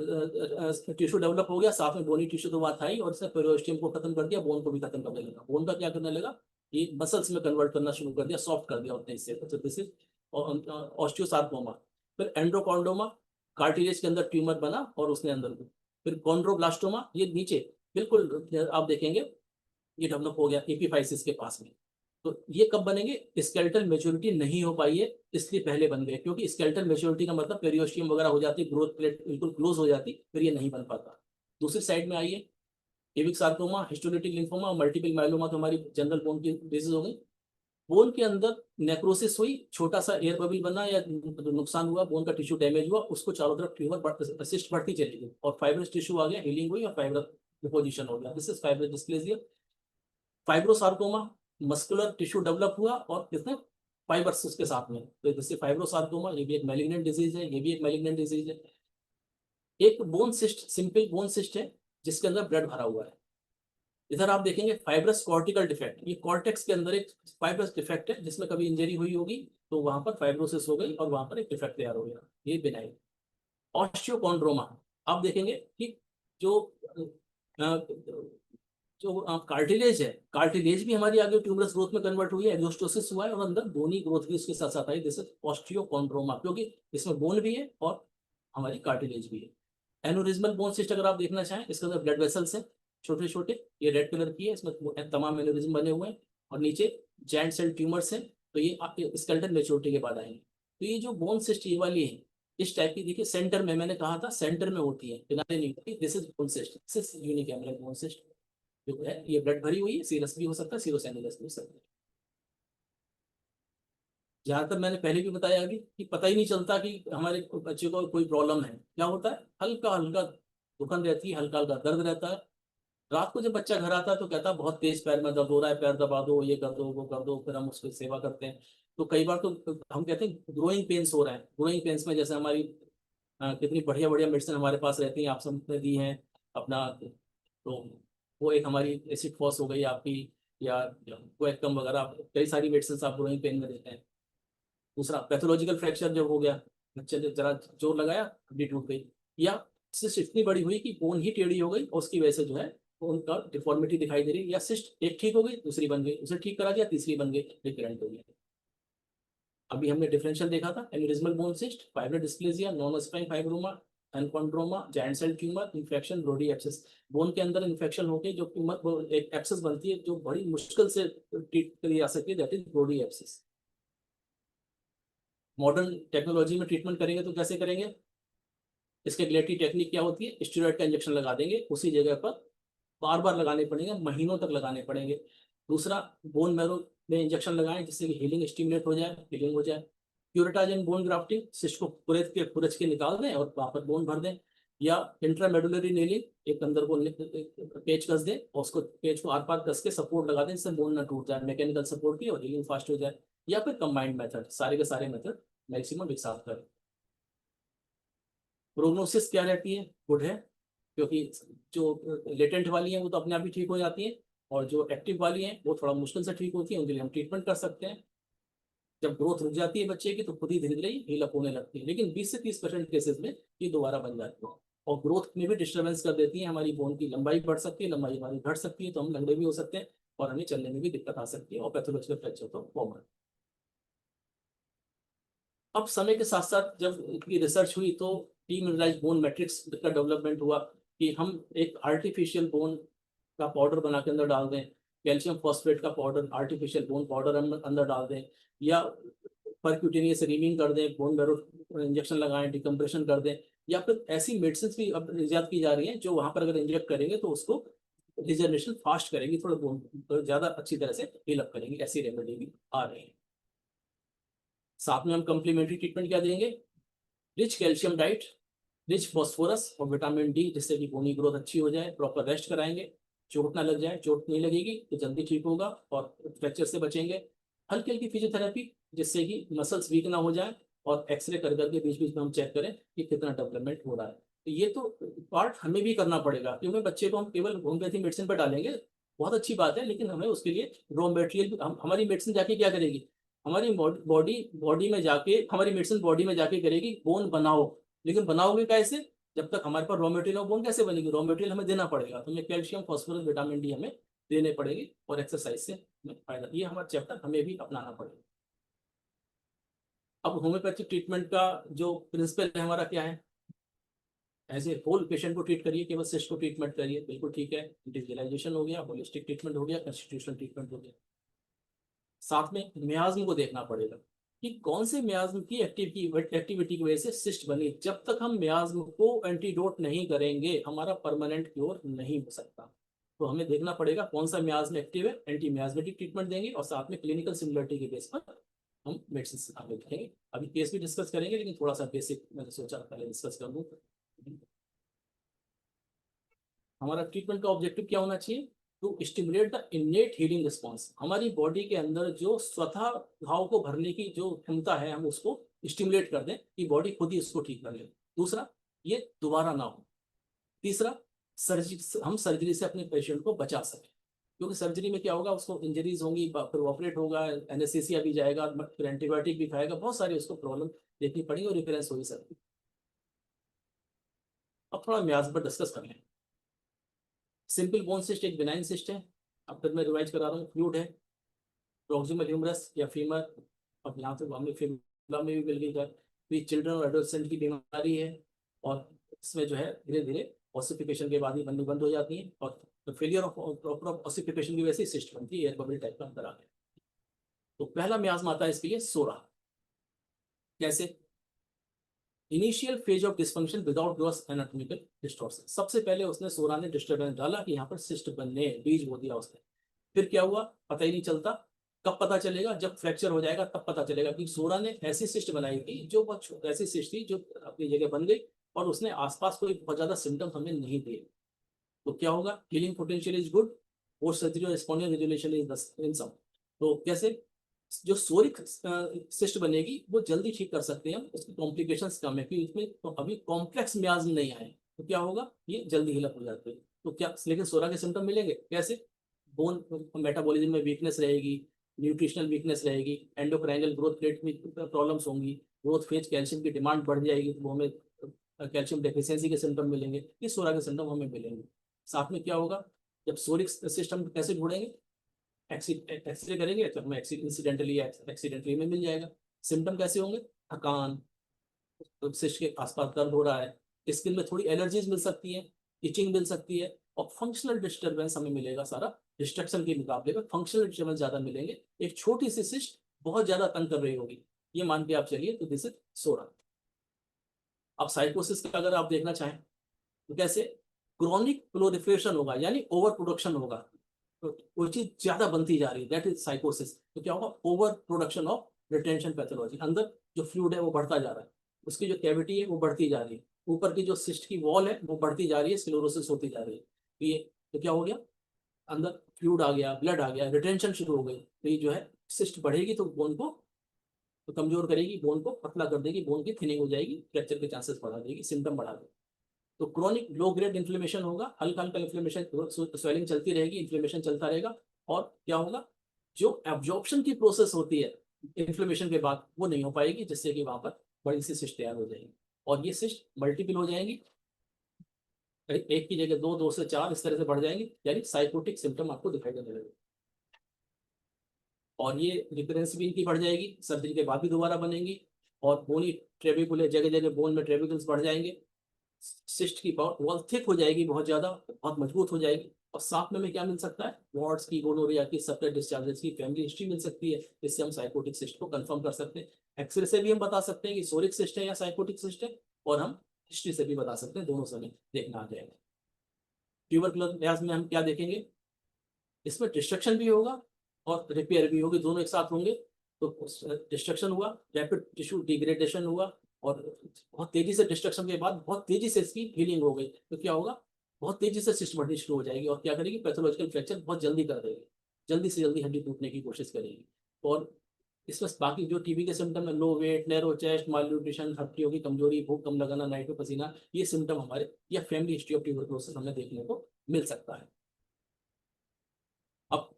टिश्यू डेवलप हो गया, साथ में बोनी टिश्यू तो बात आई, और इसने पेरियोस्टियम को खत्म कर दिया, बोन को भी खत्म करने लगा। बोन का क्या करने लगा, ये मसल्स में कन्वर्ट करना शुरू कर दिया, सॉफ्ट कर दिया उतने हिस्से को। This is osteosarcoma. फिर एंड्रोकॉन्डोमा, कार्टिलेज के अंदर ट्यूमर बना और उसने अंदर को। फिर कॉन्ड्रोब्लास्टोमा, ये नीचे बिल्कुल आप देखेंगे ये डेवलप हो गया एपीफाइसिस के पास में। तो ये कब बनेंगे, स्केलेटल मेच्योरिटी नहीं हो पाई है इसलिए पहले बन गए, क्योंकि स्केलेटल मेच्योरिटी का मतलब पेरियोस्टियम वगैरह हो जाती, ग्रोथ प्लेट बिल्कुल क्लोज हो जाती, फिर ये नहीं बन पाता। दूसरी साइड में आइए, Ewing sarcoma, histiocytic lymphoma, multiple myeloma तो हमारी जनरल बोन की डिजीज हो गई। बोन के अंदर नेक्रोसिस हुई, छोटा सा एयर बबल बना या नुकसान हुआ, बोन का टिश्यू डैमेज हुआ, उसको चारों तरफ ट्यूमर सिस्ट बढ़ती चली गई और फाइब्रस टिश्यू आ गया, हीलिंग हुई और फाइब्रस डिपोजिशन हो गया। This is fibrous dysplasia. Fibrosarcoma, muscular tissue develop हुआ और किसने, फाइबर्स उसके साथ में, तो जैसे फाइब्रोसार्कोमा, ये भी एक मैलिग्नेंट डिजीज है, ये भी एक मैलिग्नेंट डिजीज है। एक bone cyst, simple bone cyst है जिसके अंदर ब्लड भरा हुआ है, इधर आप देखेंगे फाइब्रस कॉर्टिकल डिफेक्ट, ये कॉर्टेक्स के अंदर एक फाइब्रस डिफेक्ट है, जिसमें कभी इंजरी हुई होगी तो वहां पर फाइब्रोसिस हो गई और वहां पर एक डिफेक्ट तैयार हो गया, ये बिनाइन। ऑस्टियोकॉन्ड्रोमा, आप देखेंगे कि जो जो कार्टिलेज है, कार्टिलेज भी हमारी आगे ट्यूमरस ग्रोथ में कन्वर्ट हुई है, एग्जोस्टोसिस हुआ है और अंदर बोनी ग्रोथ भी उसके साथ साथ आई, दिस इज ऑस्टियोकॉन्ड्रोमा, क्योंकि इसमें बोन भी है और हमारी कार्टिलेज भी है। एनोरिज्मल बोन सिस्ट अगर आप देखना चाहें, इसके अंदर ब्लड वेसल्स हैं छोटे छोटे, ये रेड कलर की है, इसमें तमाम एनोरिज्म बने हुए हैं, और नीचे जॉइंट सेल ट्यूमर्स हैं, तो ये आपके स्केलेटल मैच्योरिटी के बाद आएंगे। तो ये जो बोन सिस्ट ये वाली है, इस टाइप की, देखिए सेंटर में, मैंने कहा था सेंटर में होती है, किनारे नहीं होती, this is bone cyst, this is unicameral bone cyst जो है, ये ब्लड भरी हुई है, सीरस भी हो सकता है, सीरोस एनुलस भी हो सकता है। ज्यादातर मैंने पहले भी बताया अभी कि पता ही नहीं चलता कि हमारे बच्चे को कोई प्रॉब्लम है, क्या होता है, हल्का हल्का दुखन रहती है, हल्का हल्का दर्द रहता है। रात को जब बच्चा घर आता है तो कहता है बहुत तेज पैर में दर्द हो रहा है, पैर दबा दो, ये कर दो, वो कर दो, फिर हम उसकी सेवा करते हैं। तो कई बार तो हम कहते हैं ग्रोइंग पेन्स हो रहा है, ग्रोइंग पेन्स में जैसे हमारी कितनी बढ़िया बढ़िया मेडिसिन हमारे पास रहती हैं, आप सबने दी हैं अपना, तो वो एक हमारी एसिड फॉस हो गई आपकी, या कोएक्टम वगैरह, कई सारी मेडिसिन आप ग्रोइंग पेन में देते हैं। दूसरा पैथोलॉजिकल फ्रैक्चर जब हो गया, बच्चे ने जरा जोर लगाया, हड्डी टूट गई, या सिस्ट इतनी बड़ी हुई कि बोन ही टेढ़ी हो गई और उसकी वजह से जो है उनका डिफॉर्मिटी दिखाई दे रही, या सिस्ट एक ठीक हो गई, दूसरी बन गई, उसे ठीक करा दिया, तीसरी बन गई, रिकरेंट हो गई। अभी हमने डिफरेंशियल देखा था, aneurysmal bone cyst, fibro dysplasia, non spine fibroma, enchondroma, giant cell tumour, infection, Brodie abscess, bone के अंदर इन्फेक्शन होकर जो ट्यूमर एक एब्सेस बनती है जो बड़ी मुश्किल से ट्रीट करी जा सकती है, that is Brodie abscess. Modern technology में ट्रीटमेंट करेंगे तो कैसे करेंगे, इसके रिलेटेड टेक्निक क्या होती है, स्टेरॉइड का इंजेक्शन लगा देंगे उसी जगह पर, बार बार लगाने पड़ेंगे, महीनों तक लगाने पड़ेंगे। दूसरा, बोन मैरो में इंजेक्शन लगाएं जिससे कि हीलिंग स्टिमुलेट हो जाए, हीलिंग हो जाए। क्यूरेटाजन बोन ग्राफ्टिंग, सिस्ट को खुरच के निकाल दें और वहां पर बोन भर दें, या इंट्रामेडुलरी नेलिंग, एक अंदर को पेच कस दें और उसको पेच को आर पार कस के सपोर्ट लगा दें जिससे बोन ना टूट जाए, मैकेनिकल सपोर्ट की, और हीलिंग फास्ट हो जाए। या फिर कंबाइंड मेथड, सारे के सारे मेथड मैक्सिमम एक साथ करें। प्रोग्नोसिस क्या रहती है, गुड है, क्योंकि जो लेटेंट वाली हैं वो तो अपने आप ही ठीक हो जाती हैं, और जो एक्टिव वाली हैं वो थोड़ा मुश्किल से ठीक होती है, उनके लिए हम ट्रीटमेंट कर सकते हैं। जब ग्रोथ रुक जाती है बच्चे की तो खुद ही धीरे धीरे हील अप होने लगती है, लेकिन 20 से 30% केसेस में ये दोबारा बन जाती है, और ग्रोथ में भी डिस्टर्बेंस कर देती है, हमारी बोन की लंबाई बढ़ सकती है, लंबाई हमारी घट सकती है, तो हम लंगड़े भी हो सकते हैं और हमें चलने में भी दिक्कत आ सकती है, और पैथोलॉजिकल फ्रैक्चर तो कॉमन। अब समय के साथ साथ जब इनकी रिसर्च हुई तो डीमिनरलाइज्ड बोन मैट्रिक्स का डेवलपमेंट हुआ, कि हम एक आर्टिफिशियल बोन का पाउडर बना के अंदर डाल दें, कैल्शियम फॉस्फेट का पाउडर, आर्टिफिशियल बोन पाउडर हम अंदर डाल दें, या परक्यूटेनियस रीमिंग कर दें, बोन मैरो इंजेक्शन लगाएं, डिकम्प्रेशन कर दें, या फिर ऐसी मेडिसिन भी अब इजाद की जा रही हैं जो वहां पर अगर इंजेक्ट करेंगे तो उसको रिजनरेशन फास्ट करेंगी, थोड़ा बोन तो ज्यादा अच्छी तरह से हील अप करेंगी, ऐसी रेमेडी भी आ रही है। साथ में हम कम्प्लीमेंट्री ट्रीटमेंट क्या देंगे, rich calcium diet, rich phosphorus और विटामिन डी, जिससे कि बोनी ग्रोथ अच्छी हो जाए, प्रॉपर रेस्ट कराएंगे, चोट ना लग जाए, चोट नहीं लगेगी तो जल्दी ठीक होगा और फ्रैक्चर से बचेंगे। हल्की हल्की फिजियोथेरेपी जिससे कि मसल्स वीक ना हो जाए, और एक्सरे कर करके बीच बीच में हम चेक करें कि कितना डेवलपमेंट हो रहा है। तो ये तो पार्ट हमें भी करना पड़ेगा, क्योंकि बच्चे को हम केवल होम्योपैथी मेडिसिन पर डालेंगे, बहुत अच्छी बात है, लेकिन हमें उसके लिए रॉ मटेरियल, हमारी मेडिसिन जाके क्या करेगी, हमारी बॉडी बॉडी में जाके, हमारी मेडिसिन बॉडी में जाके करेगी बोन बनाओ, लेकिन बनाओगे कैसे, जब तक हमारे पास रॉ मटेरियल हो, बोन कैसे बनेगी, रॉ मटेरियल हमें देना पड़ेगा, तो हमें कैल्शियम फॉस्फोरस विटामिन डी हमें देने पड़ेंगे, और एक्सरसाइज से हमें फायदा, ये हमारा चैप्टर हमें भी अपनाना पड़ेगा। अब होम्योपैथिक ट्रीटमेंट का जो प्रिंसिपल है हमारा क्या है, एज ए होल पेशेंट को ट्रीट करिए, केवल सिस्ट को ट्रीटमेंट करिए, बिल्कुल ठीक है, इंडिविजुअलाइजेशन हो गया, होलिस्टिक ट्रीटमेंट हो गया, कंस्टिट्यूशनल ट्रीटमेंट हो गया। साथ में मियाज्म को देखना पड़ेगा कि कौन से मियाज्म की एक्टिविटी की वजह से सिस्ट बनी, जब तक हम मियाज्म को एंटीडोट नहीं करेंगे हमारा परमानेंट क्योर नहीं हो सकता। तो हमें देखना पड़ेगा कौन सा मियाज्म एक्टिव है, एंटी मियाज्मेटिक ट्रीटमेंट देंगे, और साथ में क्लिनिकल सिमिलरिटी के बेस पर हम मेडिसिन आगे लिखेंगे। अभी केस भी डिस्कस करेंगे, लेकिन थोड़ा सा बेसिक मैंने सोचा पहले डिस्कस कर दूँ। हमारा ट्रीटमेंट का ऑब्जेक्टिव क्या होना चाहिए, to stimulate the innate healing response, हमारी बॉडी के अंदर जो स्वतः घाव को भरने की जो क्षमता है हम उसको स्टिमुलेट कर दें कि बॉडी खुद ही उसको ठीक कर ले। दूसरा, ये दोबारा ना हो। तीसरा, सर्जरी, हम सर्जरी से अपने पेशेंट को बचा सकें। क्योंकि सर्जरी में क्या होगा, उसको इंजरीज होंगी, फिर ऑपरेट होगा, एनेस्थीसिया भी जाएगा, फिर एंटीबायोटिक भी खाएगा, बहुत सारी उसको प्रॉब्लम देखनी पड़ेगी और रिफरेंस हो ही सकती। अब थोड़ा म्याज पर डिस्कस कर लें। सिंपल बोन सिस्ट एक बिनाइन सिस्ट है, अब तक मैं रिवाइज करा रहा हूँ, फ्लूइड है, प्रॉक्सिमल ह्यूमरस या फीमर, अब यहाँ तक हमने फिबुला में भी मिल गई, तो ये चिल्ड्रन और एडोलसेंट की बीमारी है, और इसमें जो है धीरे धीरे ऑसिफिकेशन के बाद ही बननी बंद हो जाती है, और फेलियर ऑफ प्रॉपर ऑसिफिकेशन की वजह से सिस्ट बनती है, एयर बबल टाइप का अंदर आ गया। तो पहला मियास्म आता है इसके लिए सोरा। कैसे? Initial phase of dysfunction without gross anatomical distortion. सबसे पहले उसने सोरा ने डिस्टर्बेंस डाला कि यहाँ पर सिस्ट बनने, बीज बो दिया उसने। फिर क्या हुआ पता ही नहीं चलता। कब पता चलेगा? जब फ्रैक्चर हो जाएगा तब पता चलेगा कि सोरा ने ऐसी सिस्ट बनाई थी जो बहुत ऐसी सिस्ट थी जो अपनी जगह बन गई, और उसने आसपास कोई बहुत ज्यादा सिम्टम्स हमें नहीं दिए। तो क्या होगा? Healing potential is good, post surgery responding resolution is in some. तो कैसे? जो सोरिक सिस्ट बनेगी वो जल्दी ठीक कर सकते हैं, उसकी कॉम्प्लिकेशंस कम है क्योंकि उसमें तो अभी कॉम्प्लेक्स मियाज्म नहीं आए, तो क्या होगा? ये जल्दी हील अप हो जाते हैं। तो क्या लेकिन सोरा के सिम्टम मिलेंगे कैसे? बोन मेटाबॉलिज्म में वीकनेस रहेगी, न्यूट्रिशनल वीकनेस रहेगी, एंडोक्राइनल ग्रोथ रेट में प्रॉब्लम्स होंगी, ग्रोथ फेज कैल्शियम की डिमांड बढ़ जाएगी, तो वो हमें कैल्शियम डेफिशिएंसी के सिम्टम मिलेंगे, ये सोरा के सिम्टम हमें मिलेंगे। साथ में क्या होगा? जब सोरिक सिस्टम कैसे ढूंढेंगे? एक्सरे करेंगे तो हमें एक्सीडेंटली में मिल जाएगा। सिम्टम कैसे होंगे? थकान, सिस्ट के आसपास दर्द हो रहा है, स्किन में थोड़ी एलर्जीज मिल सकती है, इचिंग मिल सकती है, और फंक्शनल डिस्टर्बेंस हमें मिलेगा। सारा डिस्ट्रक्शन के मुकाबले में फंक्शनल डिस्टर्बेंस ज्यादा मिलेंगे। एक छोटी सी सिस्ट बहुत ज्यादा तंग कर रही होगी, ये मान के आप चलिए, तो दिस इज सोरा। अब साइकोसिस का अगर आप देखना चाहें तो कैसे? क्रॉनिक प्रोलिफरेशन होगा, यानी ओवर प्रोडक्शन होगा, तो कोई चीज ज्यादा बनती जा रही है, दैट इज साइकोसिस। तो क्या होगा? Over production of retention pathology, अंदर जो फ्लूइड है वो बढ़ता जा रहा है, उसकी जो कैविटी है वो बढ़ती जा रही है, ऊपर की जो सिस्ट की वॉल है वो बढ़ती जा रही है, स्क्लेरोसिस होती जा रही है। तो ये तो क्या हो गया? अंदर फ्लूइड आ गया, ब्लड आ गया, रिटेंशन शुरू हो गई, तो ये जो है सिस्ट बढ़ेगी तो बोन को तो कमजोर करेगी, बोन को पतला कर देगी, बोन की थिनिंग हो जाएगी, फ्रैक्चर के चांसेस बढ़ा देगी, सिम्टम बढ़ा देगी। तो क्रॉनिक लो ग्रेड इन्फ्लेमेशन होगा, हल्का हल्का इन्फ्लेमेशन, स्वेलिंग चलती रहेगी, इन्फ्लेमेशन चलता रहेगा, और क्या होगा? जो एब्जॉर्प्शन की प्रोसेस होती है इन्फ्लेमेशन के बाद वो नहीं हो पाएगी, जिससे कि वहां पर बड़ी सी सिस्ट तैयार हो जाएगी, और ये सिस्ट मल्टीपल हो जाएंगी, एक की जगह दो, दो से चार, इस तरह से बढ़ जाएंगे, यानी साइकोटिक सिम्टम आपको दिखाई देने लगेगा। और ये रिकरेंस भी इनकी बढ़ जाएगी, सर्जरी के बाद भी दोबारा बनेंगी, और बोनी ट्रेबिकुले, जगह जगह बोन में ट्रेबिकल्स बढ़ जाएंगे, सिस्ट की वॉल थिक हो जाएगी, बहुत ज्यादा, बहुत मजबूत हो जाएगी, और साथ में क्या मिल सकता है? वार्ड्स की, गोनोरिया की, सेपरेट डिस्चार्जेस की फैमिली हिस्ट्री मिल सकती है, इससे हम साइकोटिक सिस्ट को कंफर्म कर सकते हैं। एक्सरे से भी हम बता सकते हैं कि सोरिक सिस्ट है या साइकोटिक सिस्ट है, और हम हिस्ट्री से भी बता सकते हैं, दोनों से हमें देखना आ जाएगा। ट्यूबरकुलोसिस में हम क्या देखेंगे? इसमें डिस्ट्रक्शन भी होगा और रिपेयर भी होगी, दोनों एक साथ होंगे। तो डिस्ट्रक्शन हुआ, रैपिड टिश्यू डिग्रेडेशन हुआ, और बहुत तेजी से डिस्ट्रक्शन के बाद बहुत तेजी से इसकी हीलिंग हो गई, तो क्या होगा? बहुत तेजी से सिस्ट बढ़नी शुरू हो जाएगी, और क्या करेगी? पैथोलॉजिकल फ्रैक्चर बहुत जल्दी कर देगी, जल्दी से जल्दी हड्डी टूटने की कोशिश करेगी। और इसमें बाकी जो टीबी के सिम्टम है, लो वेट, नैरो चेस्ट, माल न्यूट्रिशन, हड्डियों की कमजोरी, भूख कम लगाना, नाइट में पसीना, ये सिम्टम हमारे या फैमिली हिस्ट्री ऑफ ट्यूबरकुलोसिस हमें देखने को मिल सकता है। अब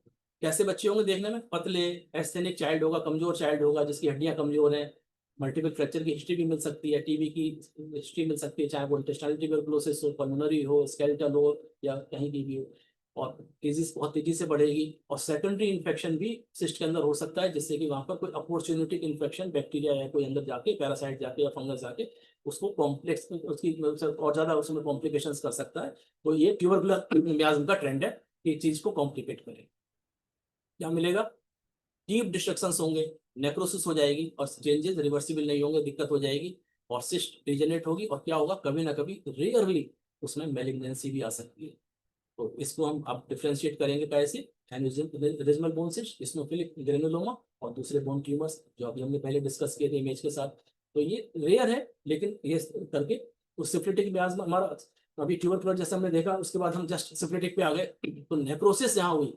कैसे बच्चे होंगे देखने में? पतले, एस्थेनिक चाइल्ड होगा, कमजोर चाइल्ड होगा, जिसकी हड्डियां कमजोर हैं, मल्टीपल फ्रैक्चर की हिस्ट्री भी मिल सकती है, टीबी की हिस्ट्री मिल सकती है, चाहे वो इंटेस्टाइनल ट्यूबरकुलोसिस हो, पल्मोनरी हो, स्केलेटल हो, या कहीं की भी हो, और डिजीज बहुत तेजी से बढ़ेगी, और सेकेंडरी इन्फेक्शन भी सिस्ट के अंदर हो सकता है, जिससे कि वहां पर कोई अपॉर्चुनिटिक इन्फेक्शन, बैक्टीरिया या कोई अंदर जाके, पैरासाइट जाके या फंगस जाके उसको कॉम्प्लेक्स, उसकी और ज्यादा उसमें कॉम्प्लिकेशंस कर सकता है। तो ये ट्यूबरकुलर मियाज्म का ट्रेंड है कि चीज को कॉम्प्लिकेट करे। क्या मिलेगा? डीप डिस्ट्रक्शंस होंगे, नेक्रोसिस हो जाएगी, और चेंजेस रिवर्सिबल नहीं होंगे, दिक्कत हो जाएगी, और सिस्ट डिजेनरेट होगी, और क्या होगा? कभी ना कभी रेयरली उसमें मेलिग्नेंसी भी आ सकती है। तो इसको हम अब डिफ्रेंशिएट करेंगे कैसे? एन्यूरिज्मल बोन सिस्ट, इस्नोफिलिक ग्रेनुलोमा, और दूसरे बोन ट्यूमर्स जो अभी हमने पहले डिस्कस किए थे इमेज के साथ। तो ये रेयर है, लेकिन ये करके तो सिफिलिटिक मियाज्मा हमारा अभी ट्यूबरकुलर जैसे हमने देखा, उसके बाद हम जस्ट सिफिलिटिक पे आ गए, तो नेक्रोसिस जहाँ हुई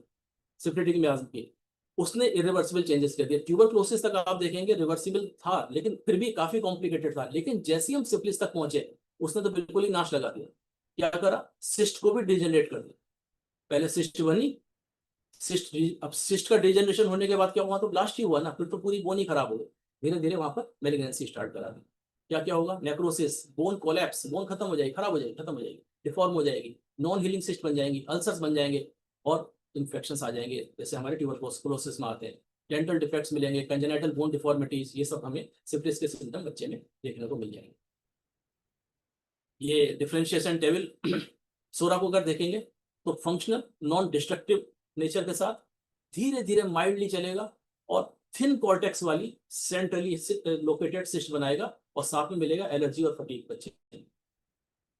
सिफिलिटिक मियाज्म की, उसने इरिवर्सिबल चेंजेस कर दिए। ट्यूबरक्लोसिस तक आप देखेंगे रिवर्सिबल था, लेकिन फिर भी काफी कॉम्प्लिकेटेड था, लेकिन जैसे ही हम सिफिलिस तक पहुंचे उसने तो बिल्कुल ही नाश लगा दिया। क्या करा? सिस्ट को भी डिजेनरेट कर दिया। पहले सिस्ट बनी, सिस्ट, अब सिस्ट का डिजेनरेशन होने के बाद क्या हुआ, तो ब्लास्ट ही हुआ ना, फिर तो पूरी बोन ही खराब हो गई, धीरे धीरे वहां पर मेलिग्नेंसी स्टार्ट करा दी। क्या क्या होगा, नेक्रोसिस, बोन कोलैप्स, बोन खत्म हो जाएगी, खराब हो जाएगी, खत्म हो जाएगी, डिफॉर्म हो जाएगी, नॉन हीलिंग सिस्ट बन जाएंगी, अल्सर्स बन जाएंगे, और इन्फेक्शन आ जाएंगे जैसे हमारे ट्यूबरकुलोसिस में आते हैं, डेंटल डिफेक्ट्स मिलेंगे, कंजेनिटल बोन डिफॉर्मिटीज, ये सब हमें सिफिलिस के सिम्टम बच्चे में देखने को मिल जाएंगे। ये डिफरेंशिएशन टेबल सोरा को अगर देखेंगे तो फंक्शनल नॉन डिस्ट्रक्टिव नेचर के साथ धीरे धीरे माइल्डली चलेगा, और थिन कॉर्टेक्स वाली सेंट्रली लोकेटेड सिस्ट बनाएगा, और साथ में मिलेगा एलर्जी और फटीग बच्चे।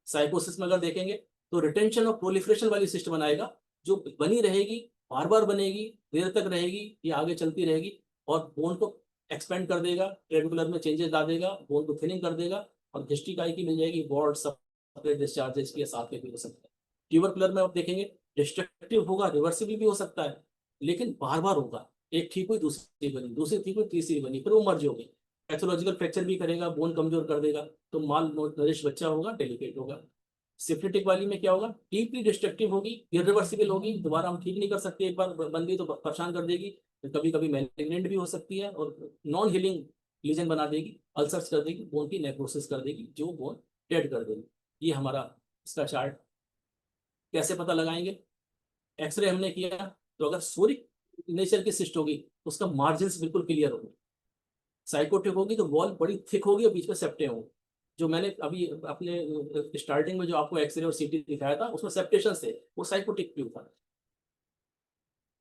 साइकोसिस में अगर देखेंगे तो रिटेंशन और प्रोलिफरेशन वाली सिस्ट बनाएगा, जो बनी रहेगी, बार बार बनेगी, देर तक रहेगी, ये आगे चलती रहेगी, और बोन को एक्सपेंड कर देगा, ट्रेबिकुलर में चेंजेस ला देगा, बोन को थिनिंग कर देगा, और हिस्ट्री काय की मिल जाएगी, वॉर्ड सेपरेट डिस्चार्जेस के साथ में भी हो सकता है। ट्यूबरकुलर में आप देखेंगे डिस्ट्रक्टिव होगा, रिवर्सिबल भी हो सकता है, लेकिन बार बार होगा, एक ठीक हुई दूसरी बनी, दूसरी ठीक हुई तीसरी बनी, फिर वो मर्ज हो गई, पैथोलॉजिकल फ्रैक्चर भी करेगा, बोन कमजोर कर देगा, तो माल नरिश बच्चा होगा, डेलिकेट होगा। सिफिलिटिक वाली में क्या होगा, डीपली डिस्ट्रक्टिव होगी, इरिवर्सिबल होगी, दोबारा हम ठीक नहीं कर सकते, एक बार बन गई तो परेशान कर देगी, कभी कभी मैलिग्नेंट भी हो सकती है, और नॉन हीलिंग लीजन बना देगी, अल्सर्स कर देगी, बोन की नेक्रोसिस कर देगी, जो बोन डेड कर देगी। ये हमारा इसका चार्ट। कैसे पता लगाएंगे, एक्सरे हमने किया, तो अगर सोरिक नेचर की सिस्ट होगी तो उसका मार्जिन बिल्कुल क्लियर होगी, साइकोटिक होगी तो वॉल बड़ी थिक होगी और बीच में सेप्टे होंगे, जो मैंने अभी अपने स्टार्टिंग में जो आपको एक्सरे और सीटी दिखाया था उसमें सेप्टेशन से वो साइकोटिक ट्यूब था।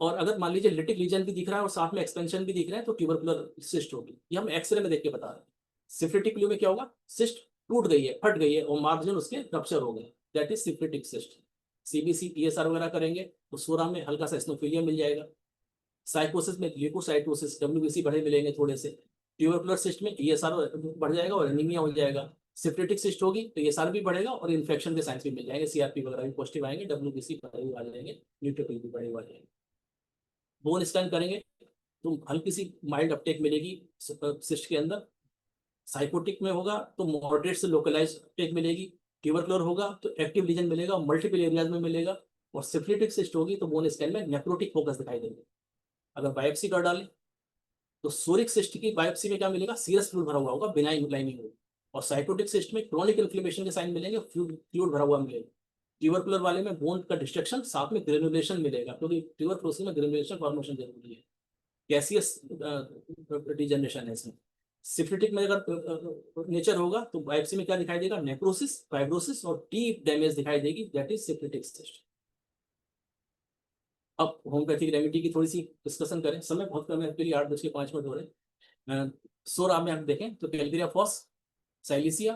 और अगर मान लीजिए लिटिक लीजन भी दिख रहा है और साथ में एक्सपेंशन भी दिख रहा है तो ट्यूबरकुलर सिस्ट होगी, ये हम एक्सरे में देख के बता रहे हैं। सिफिलिटिक ट्यूब में क्या होगा, सिस्ट टूट गई है, फट गई है, और मार्जिन उसके रप्चर हो गए, that is syphilitic cyst. CBC ESR वगैरह करेंगे तो सोरा में हल्का सा स्नोफिलिया मिल जाएगा। साइकोसिस में ल्यूकोसाइटोसिस, डब्ल्यूबीसी बढ़े मिलेंगे थोड़े से। ट्यूबरकुलर सिस्ट में ईएसआर बढ़ जाएगा और एनीमिया हो जाएगा। सिफिलिटिक सिस्ट होगी तो ईएसआर भी बढ़ेगा और इन्फेक्शन के साइंस भी मिल जाएंगे, सीआरपी वगैरह भी पॉजिटिव आएंगे, डब्ल्यूबीसी बढ़े हुए आ जाएंगे, न्यूट्रोफिल भी बढ़े हुए आ जाएंगे। बोन स्कैन करेंगे तो हल्की सी माइल्ड अपटेक मिलेगी सिस्ट के अंदर। साइकोटिक में होगा तो मॉडरेट से लोकलाइज अपटेक मिलेगी। ट्यूबरकुलर होगा तो एक्टिव लीजन मिलेगा, मल्टीपल एरियाज में मिलेगा। और सिफिलिटिक सिस्ट होगी तो बोन स्कैन में नेक्रोटिक फोकस दिखाई देंगे। अगर बायोप्सी कर डालें तो सोरिक सिस्ट की बायोप्सी में क्या मिलेगा, सीरस फ्लूइड भरा हुआ होगा, बिनाइन लाइनिंग होगी। और साइकोटिक सिस्ट में क्रोनिक इन्फ्लेमेशन के साइन मिलेंगे, फ्लूइड भरा हुआ मिलेगा। ट्यूबरकुलर वाले में बोन का डिस्ट्रक्शन, साथ में ग्रेनुलेशन मिलेगा, क्योंकि ट्यूबरकुलोसिस में ग्रेनुलेशन फॉर्मेशन जरूरी है, गैसियस डिजनरेशन है इसमें। सिफिलिटिक में अगर नेचर होगा तो बायोप्सी में क्या दिखाई देगा, नेक्रोसिस, फाइब्रोसिस और डीप डैमेज दिखाई देगी, दैट इज सिफिलिटिक सिस्ट। अब होम्योपैथिक रेमेडी की थोड़ी सी डिस्कशन करें, समय बहुत कम है, एक्चुअली 8:05 हो रहे हैं। सोरा में आप देखें तो कैल्केरिया फॉस, साइलिसिया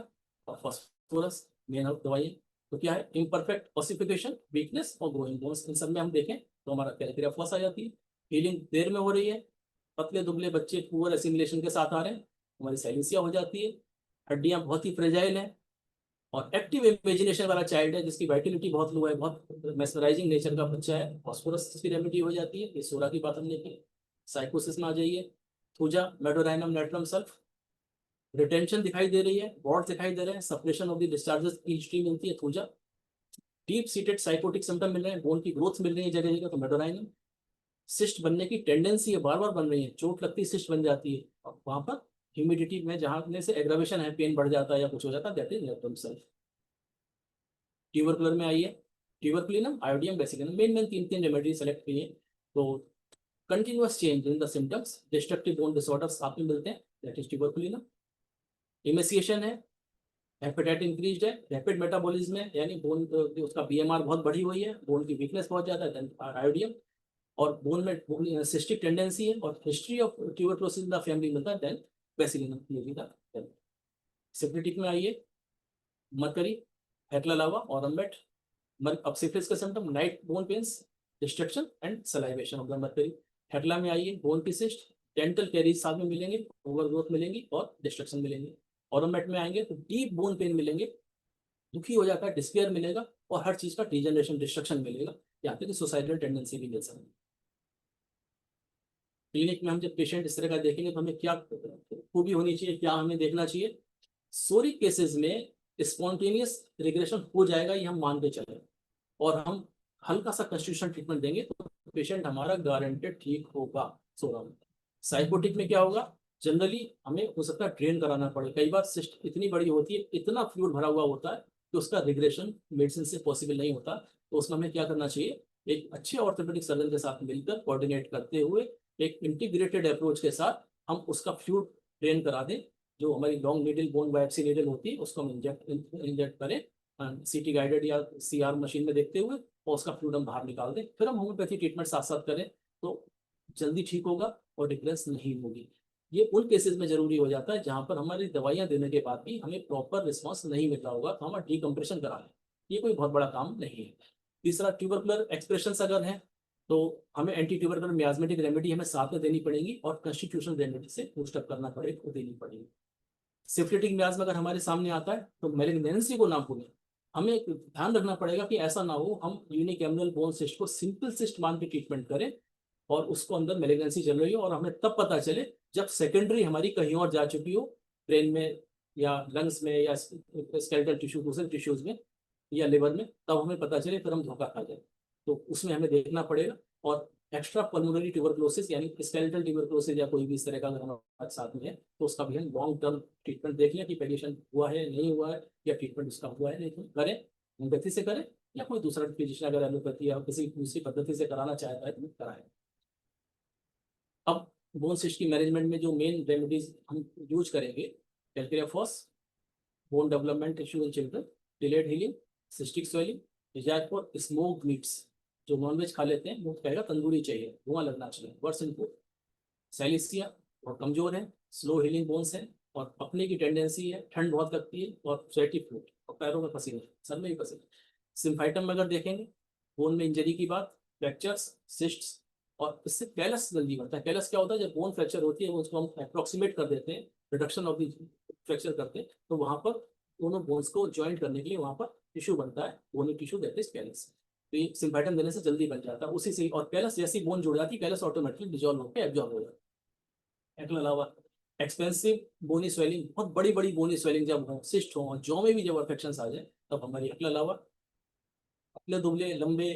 और फॉस्फोरस मेन दवाई। तो क्या है, इम्परफेक्ट ऑसिफिकेशन, वीकनेस और ग्रोइंग बोन्स, इन सब में हम देखें तो हमारा कैल्केरिया फॉस आ जाती है। हीलिंग देर में हो रही है, पतले दुबले बच्चे पुअर एसिमिलेशन के साथ आ रहे हैं, हमारी साइलिसिया हो जाती है। हड्डियां बहुत ही फ्रेजाइल हैं, और एक्टिव इमेजिनेशन वाला चाइल्ड है जिसकी वाइटिलिटी बहुत लो है, बहुत मेस्मराइजिंग नेचर का बच्चा है, फॉस्फोरस की रेमेडी हो जाती है। ये सोरा की बात हमने की। साइकोसिस में आ जाइए, thuja, medorrhinum natrum sulph, retention दिखाई दे रही है, वॉर्ड दिखाई दे रहे हैं, सपरेशन ऑफ द डिस्चार्जेस की हिस्ट्री मिलती है, thuja. Deep seated sycotic symptom मिल रहे हैं, बोन की ग्रोथ मिल रही है जगह जगह, तो मेडोराइनम। सिस्ट बनने की टेंडेंसी है, बार बार बन रही है, चोट लगती सिस्ट बन जाती है, और वहां पर ह्यूमिडिटी में जहां से एग्रावेशन है, पेन बढ़ जाता है या कुछ हो जाता है, that is natrum sulph. Tubercular में आइए, ट्यूबरकुलिनम, आयोडियम, बेसिलिनम, मेन मेन तीन तीन रेमेडी सेलेक्ट किए। तो continuous change in the symptoms, destructive bone disorders आप में मिलते हैं, दैट इज ट्यूबरकुलिनम। इमेसिएशन है, एपेटाइट इंक्रीज है, रैपिड मेटाबॉलिज्म है, यानी बोन उसका बीएमआर बहुत बढ़ी हुई है, बोन की वीकनेस बहुत ज्यादा है, आयोडियम। और बोन में सिस्टिक टेंडेंसी है, और history of tuberculosis in the family मिलता है, देन बेसिलिनम, ये भी था। सिफिलिटिक में आइए, मरकरी, हेक्ला लावा और अम्बेट। अब सिफिलिस का symptom, night bone pains, destruction and salivation of the mercury. Hekla में आइए, बोन की सिस्ट, डेंटल कैरीज साथ में मिलेंगे, ओवरग्रोथ मिलेंगी और डिस्ट्रक्शन मिलेंगे। ऑरोमेट में आएंगे तो डीप बोन पेन मिलेंगे, दुखी हो जाता है, डिस्पेयर मिलेगा, और हर चीज का डिजनरेशन, डिस्ट्रक्शन मिलेगा, यहाँ पे सुसाइडल टेंडेंसी भी मिल सकती है। क्लिनिक में हम जब पेशेंट इस तरह का देखेंगे तो हमें क्या खूबी होनी चाहिए, क्या हमें देखना चाहिए। सोरिक केसेस में स्पॉन्टेनियस रिग्रेशन हो जाएगा, ये हम मान के चले, और हम हल्का सा कंस्टिट्यूशन ट्रीटमेंट देंगे तो पेशेंट हमारा गारंटेड ठीक होगा 16 में। साइकोटिक में क्या होगा, जनरली हमें हो सकता है ड्रेन कराना पड़े, कई बार सिस्ट इतनी बड़ी होती है, इतना फ्लूइड भरा हुआ होता है कि उसका रिग्रेशन मेडिसिन से पॉसिबल नहीं होता। तो उसमें हमें क्या करना चाहिए, एक अच्छे ऑर्थोपेडिक सर्जन के साथ मिलकर कोऑर्डिनेट करते हुए एक इंटीग्रेटेड अप्रोच के साथ हम उसका फ्लूइड ड्रेन करा दें। जो हमारी long needle bone biopsy needle होती है उसको हम इंजेक्ट करें सीटी गाइडेड या सीआर मशीन में देखते हुए, और उसका फ्लूइड हम बाहर निकाल दें। फिर हम होम्योपैथी ट्रीटमेंट साथ साथ करें तो जल्दी ठीक होगा और रिग्रेस नहीं होगी। ये उन केसेस में जरूरी हो जाता है जहां पर हमारी दवाइयां देने के बाद भी हमें प्रॉपर रिस्पॉन्स नहीं मिल रहा होगा, तो हम डीकम्प्रेशन करा लें। ये कोई बहुत बड़ा काम नहीं है। तीसरा, ट्यूबरकुलर एक्सप्रेशन अगर है तो हमें एंटी ट्यूबरकुलर मियाजमेटिक रेमेडी हमें साथ में देनी पड़ेगी और कॉन्स्टिट्यूशनल रेमेडी से बूस्टअप करना पड़ेगा, वो देनी पड़ेगी। सिफिलिटिक मियाज्म अगर हमारे सामने आता है तो मैलिग्नेंसी को ना भूलें। हमें ध्यान रखना पड़ेगा कि ऐसा ना हो हम यूनिकैमरल बोन सिस्ट को सिंपल सिस्ट मान के ट्रीटमेंट करें और उसको अंदर मैलिग्नेंसी चल रही हो और हमें तब पता चले जब सेकेंडरी हमारी कहीं और जा चुकी हो, ब्रेन में या लंग्स में या स्केलेटल टिश्यू दूसरे टिश्यूज में या लिवर में, तब हमें पता चले, फिर हम धोखा खा जाए। तो उसमें हमें देखना पड़ेगा। और एक्स्ट्रा पल्मोनरी ट्यूबरक्लोसिस यानी स्केलेटल ट्यूबरक्लोसिस या कोई भी इस तरह का अगर हमारे साथ में है तो उसका भी हम लॉन्ग टर्म ट्रीटमेंट देख लें कि पेडिशन हुआ है नहीं हुआ है, या ट्रीटमेंट उसका हुआ है नहीं, तो करें, होम्योपैथी से करें या कोई दूसरा फिजिशियन अगर एलोपैथी या किसी दूसरी पद्धति से कराना चाहता है तो कराएं। अब बोन सिस्ट की मैनेजमेंट में जो मेन रेमेडीज हम यूज करेंगे, calcarea phos, bone development issue in children, delayed healing, cystic swelling, desire for smoked meats, जो नॉनवेज खा लेते हैं वो कहेगा तंदूरी चाहिए, धुआं लगना चाहिए, वर्स इनको सैलिसिया और कमजोर है, स्लो हीलिंग बोन्स है और पकने की टेंडेंसी है, ठंड बहुत लगती है और स्वेटी फ्लूट और पैरों में पसीने, सर में भी पसीने। सिम्फाइटम में अगर देखेंगे, बोन में इंजरी की बात, फ्रैक्चर्स, सिस्ट्स, और इससे कैलस जल्दी बनता है। कैलस क्या होता है, जब बोन फ्रैक्चर होती है वो उसको हम अप्रोक्सीमेट कर देते हैं, रिडक्शन ऑफ द फ्रैक्चर करते हैं, तो वहां पर दोनों बोन्स को ज्वाइंट करने के लिए वहां पर टिश्यू बनता है, बोनी टिश्यू, दैट इज कैलस। तो ये सिम्फाइटम देने से जल्दी बन जाता है उसी से, और कैलस जैसी बोन जुड़ जाती है, कैलस ऑटोमेटिकली डिजॉल्व होकर एब्जॉर्ब हो जाता है। इसके अलावा एक्सपेंसिव बोनी स्वेलिंग, बहुत बड़ी बड़ी बोनी स्वेलिंग जब हो, सिस्ट हो, जौ में भी जब अफेक्शन आ जाए तब हमारी, इसके अलावा पतले दुबले लंबे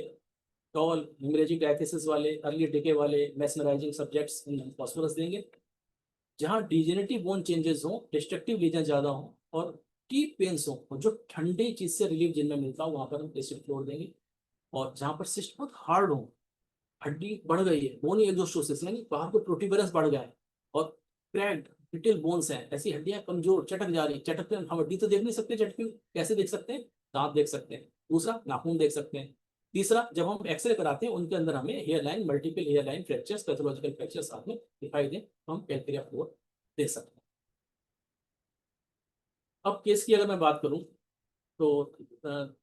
टॉल हेमरेजिक डायथिसिस वाले, अर्ली डिके वाले, मेस्मराइजिंग सब्जेक्ट्स फॉस्फोरस देंगे। जहाँ डिजेनेटिव बोन चेंजेस हो, डिस्ट्रक्टिव लीजन ज्यादा हो और डीप पेन्स हो और जो ठंडी चीज से रिलीफ जिनमें मिलता हो वहां पर हम एसिड फ्लोर देंगे। और जहाँ पर सिस्ट बहुत हार्ड हो, हड्डी बढ़ गई है, बोनी एल्डोस्ट्रोसिस यानी बाहर को प्रोट्यूबरेंस बढ़ गया है और क्रैक्ड ब्रिटल बोन्स हैं, ऐसी हड्डियां कमजोर चटक जा रही, चटक हम हड्डी तो देख नहीं सकते, चटकी कैसे देख सकते हैं, दांत देख सकते हैं, दूसरा नाखून देख सकते हैं, तीसरा जब हम एक्सरे कराते हैं उनके अंदर हमें hair line, multiple hair line fractures, pathological fracture साथ में दिखाई दे तो हम कैलकेरिया फ्लोर दे सकते हैं। अब केस की अगर मैं बात करूं तो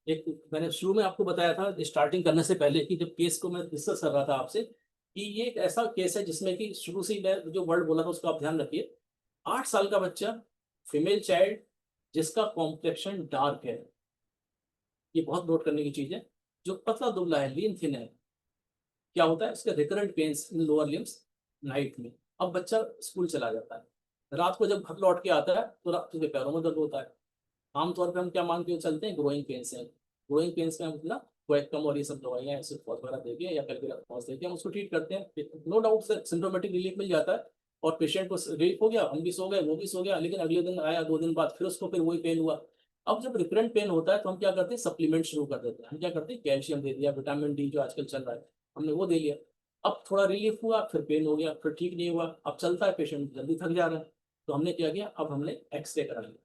एक मैंने शुरू में आपको बताया था स्टार्टिंग करने से पहले कि जब केस को मैं डिस्कस कर रहा था आपसे कि ये एक ऐसा केस है जिसमें कि शुरू से ही मैं जो वर्ड बोला था उसको आप ध्यान रखिए। 8 साल का बच्चा, फीमेल चाइल्ड, जिसका कॉम्प्लेक्शन डार्क है, ये बहुत नोट करने की चीज है, जो पतला दुबला है, लीन थिन है, क्या होता है उसके recurrent pains in lower limbs night में। अब बच्चा स्कूल चला जाता है, रात को जब घर लौट के आता है तो रात उसके पैरों में दर्द होता है। आमतौर पर हम क्या मान के चलते हैं, ग्रोइंग पेन्स है, ग्रोइंग पेन्स में मतलब कोएक्टम और ये सब दवाइयाँ सिल्फॉस वगैरह देके या कैल्कुलास देके हम उसको ट्रीट करते हैं, नो डाउट से सिम्टोमेटिक रिलीफ मिल जाता है और पेशेंट को रिलीफ हो गया, हम भी सो गए, वो भी सो गया, लेकिन अगले दिन आया 2 दिन बाद फिर उसको फिर वही पेन हुआ। अब जब रिकरेंट पेन होता है तो हम क्या करते हैं, सप्लीमेंट शुरू कर देते हैं। हम क्या करते हैं, कैल्शियम दे दिया, विटामिन डी जो आजकल चल रहा है हमने वो दे लिया। अब थोड़ा रिलीफ हुआ, फिर पेन हो गया, फिर ठीक नहीं हुआ, अब चलता है, पेशेंट जल्दी थक जा रहा है, तो हमने क्या किया, अब हमने एक्सरे करा लिया।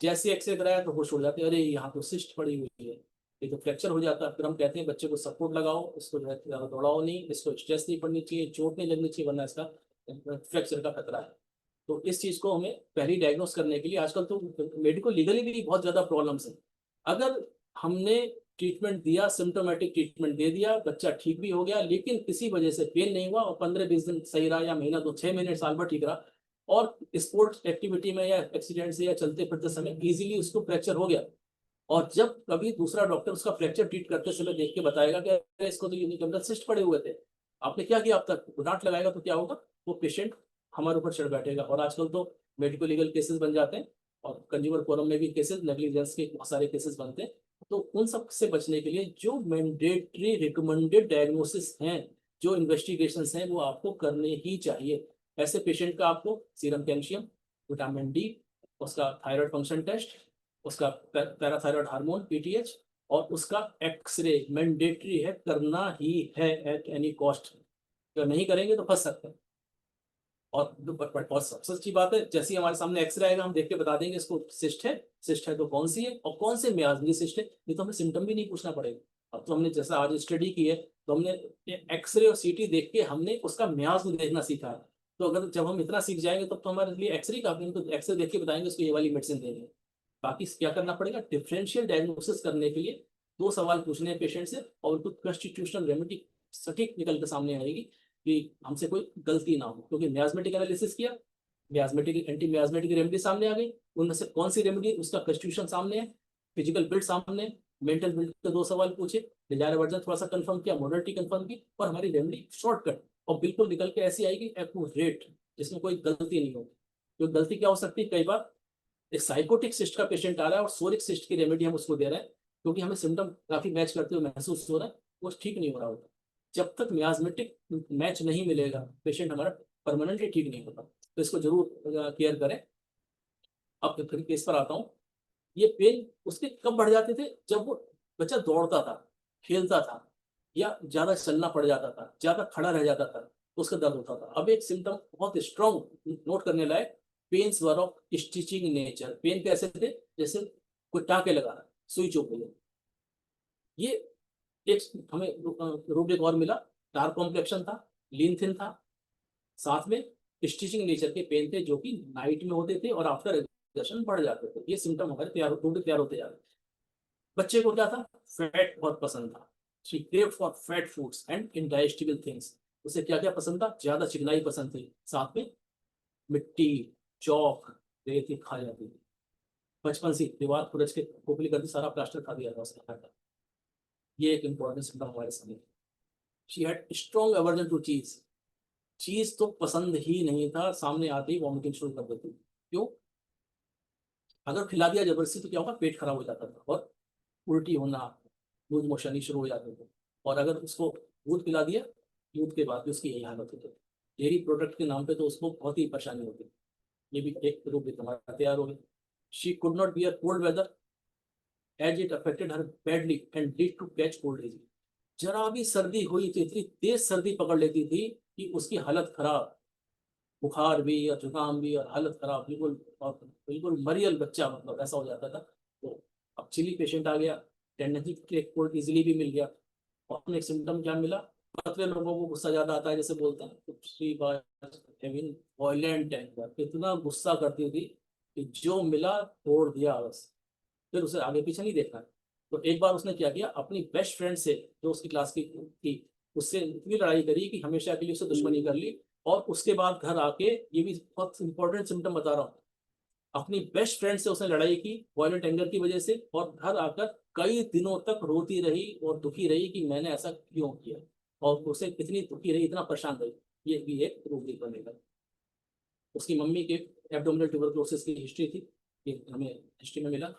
जैसे एक्सरे कराया तो होश उड़ जाते हैं, अरे यहाँ तो सिस्ट पड़ी हुई है, ये तो फ्रैक्चर हो जाता है। फिर हम कहते हैं बच्चे को सपोर्ट लगाओ, इसको जो है ज़्यादा दौड़ाओ नहीं, इसको स्ट्रेस नहीं पड़नी चाहिए, चोट नहीं लगनी चाहिए, वरना इसका फ्रैक्चर का खतरा है। तो इस चीज़ को हमें पहले डायग्नोस करने के लिए आजकल तो मेडिको लीगली भी बहुत ज़्यादा प्रॉब्लम्स है। अगर हमने ट्रीटमेंट दिया, सिम्टोमेटिक ट्रीटमेंट दे दिया, बच्चा ठीक भी हो गया, लेकिन किसी वजह से पेन नहीं हुआ और 15-20 दिन सही रहा, या महीना 2-6 महीने साल भर ठीक रहा, और स्पोर्ट्स एक्टिविटी में या एक्सीडेंट से या चलते फिरते समय इजीली उसको फ्रैक्चर हो गया, और जब कभी दूसरा डॉक्टर उसका फ्रैक्चर ट्रीट करते समय देख के बताएगा कि अरे इसको तो यूनिकैमरल सिस्ट पड़े हुए थे, आपने क्या किया अब तक, डांट लगाएगा, तो क्या होगा, वो पेशेंट हमारे ऊपर चढ़ बैठेगा। और आजकल तो मेडिको लीगल केसेस बन जाते हैं और कंज्यूमर फोरम में भी केसेस, नेग्लिजेंस के बहुत सारे केसेस बनते हैं। तो उन सब से बचने के लिए जो मैंडेटरी रिकमेंडेड डायग्नोसिस हैं, जो इन्वेस्टिगेशंस हैं वो आपको करने ही चाहिए। ऐसे पेशेंट का आपको सीरम कैल्शियम, विटामिन डी, उसका थायराइड फंक्शन टेस्ट, उसका पैराथायराइड हार्मोन पीटीएच, और उसका एक्सरे मैंडेटरी है, करना ही है एट एनी कॉस्ट। अगर नहीं करेंगे तो फंस सकते हैं। और सबसे अच्छी बात है, जैसे ही हमारे सामने एक्सरे आएगा हम देख के बता देंगे इसको सिस्ट है तो कौन सी है और कौन से मियाज में सिस्ट है। नहीं तो हमें सिम्टम भी नहीं पूछना पड़ेगा। अब तो हमने जैसा आज स्टडी की है, तो हमने एक्सरे और सीटी देख के हमने उसका मियाज में देखना सीखा है। तो अगर जब हम इतना सीख जाएंगे तब तो हमारे लिए एक्सरे काफी, तो एक्सरे देख के बताएंगे उसको ये वाली मेडिसिन देंगे। बाकी क्या करना पड़ेगा, डिफरेंशियल डायग्नोसिस करने के लिए दो सवाल पूछने हैं पेशेंट से, और उनको कॉन्स्टिट्यूशनल रेमेडी सटीक निकल के सामने आएगी कि हमसे कोई गलती ना हो। क्योंकि मियाजमेटिक एनालिसिस किया, मियाजमेटिक एंटी मियाजमेटिक रेमेडी सामने आ गई, उनमें से कौन सी रेमेडी, उसका कॉन्स्टिट्यूशन सामने है, फिजिकल बिल्ड सामने है, मेंटल बिल्ड के दो सवाल पूछे, डिजायर वर्जन थोड़ा सा कंफर्म किया, मोडलिटी कंफर्म की, और हमारी रेमेडी शॉर्टकट और बिल्कुल निकल के ऐसी आएगी एक्यूरेट, जिसमें कोई गलती नहीं होगी। तो गलती क्या हो सकती है, कई बार एक साइकोटिक सिस्ट का पेशेंट आ रहा है और सोरिक सिस्ट की रेमेडी हम उसको दे रहे हैं क्योंकि हमें सिम्टम काफी मैच करते हुए महसूस हो रहा है, वो ठीक नहीं हो रहा होता। जब तक मियाजमेटिक मैच नहीं मिलेगा पेशेंट हमारा परमानेंटली ठीक नहीं होता। तो इसको जरूर केयर करें। अब फिर केस पर आता हूँ। ये पेन उसके कब बढ़ जाते थे, जब वो बच्चा दौड़ता था, खेलता था, या ज्यादा चलना पड़ जाता था, ज्यादा खड़ा रह जाता था, तो उसका दर्द होता था। अब एक सिम्टम बहुत स्ट्रॉन्ग नोट करने लायक, pains were of stitching nature. Pain कैसे थे, जैसे कोई टाके लगा रहा है, सुई चुभ गई। ये एक हमें रूब्रिक और मिला, डार्क कॉम्प्लेक्शन था, लीन थिन था, साथ में स्टिचिंग नेचर के पेन थे जो कि नाइट में होते थे और आफ्टर एग्जर्शन बढ़ जाते थे। ये सिम्टम हमारे तैयार होते जा रहे थे। बच्चे को क्या था, फैट बहुत पसंद था। She craved for fat foods and indigestible things. उसे क्या क्या पसंद था, ज्यादा चिकनाई पसंद थी, साथ में मिट्टी, चौक, रेत खा जाती थी। बचपन से दीवार खुरच के खोखली कर दी, सारा प्लास्टर खा दिया था उसने। ये एक इंपॉर्टेंट सिम्टम हमारे सामने। She had strong aversion to cheese. Cheese तो पसंद ही नहीं था, सामने आते ही वॉमिटिंग शुरू कर देती। क्यों, अगर खिला दिया जबरदस्ती तो क्या होगा, पेट खराब हो जाता था और उल्टी होना, लूज मोशन शुरू हो जाते थे। और अगर उसको दूध पिला दिया, दूध के बाद भी उसकी यही हालत होती है। डेयरी प्रोडक्ट के नाम पे तो उसको बहुत ही परेशानी होती है। ये भी एक रूप भी तुम्हारा तैयार हो गया। She could not bear cold weather as it affected her badly and lead to catch cold disease. जरा भी सर्दी हुई तो इतनी तेज सर्दी पकड़ लेती थी कि उसकी हालत खराब, बुखार भी और जुकाम भी और हालत खराब, बिल्कुल, और बिल्कुल मरियल बच्चा, मतलब ऐसा हो जाता था। तो अब चिली पेशेंट आ गया, टेंडेंसी कोल्ड इजिली भी मिल गया। और एक सिम्टम क्या मिला, पतले लोगों को गुस्सा ज्यादा आता है, जैसे बोलते हैं, तो she was having violent anger. इतना गुस्सा करती थी कि जो मिला तोड़ दिया बस, फिर उसे आगे पीछे नहीं देखना। तो एक बार उसने क्या किया, अपनी बेस्ट फ्रेंड से जो उसकी क्लास की थी, उससे इतनी लड़ाई करी कि हमेशा के लिए उससे दुश्मनी कर ली। और उसके बाद घर आके, ये भी बहुत इंपॉर्टेंट सिम्टम बता रहा हूँ, अपनी बेस्ट फ्रेंड से उसने लड़ाई की वायलेंट एंगर की वजह से, और घर आकर कई दिनों तक रोती रही और दुखी रही कि मैंने ऐसा क्यों किया। और उसे इतनी दुखी रही, इतना परेशान रही। ये भी एक रूब्रिक बनेगा। उसकी मम्मी के एब्डोमिनल ट्यूबरक्लोसिस की हिस्ट्री थी, ये हमें हिस्ट्री में मिला।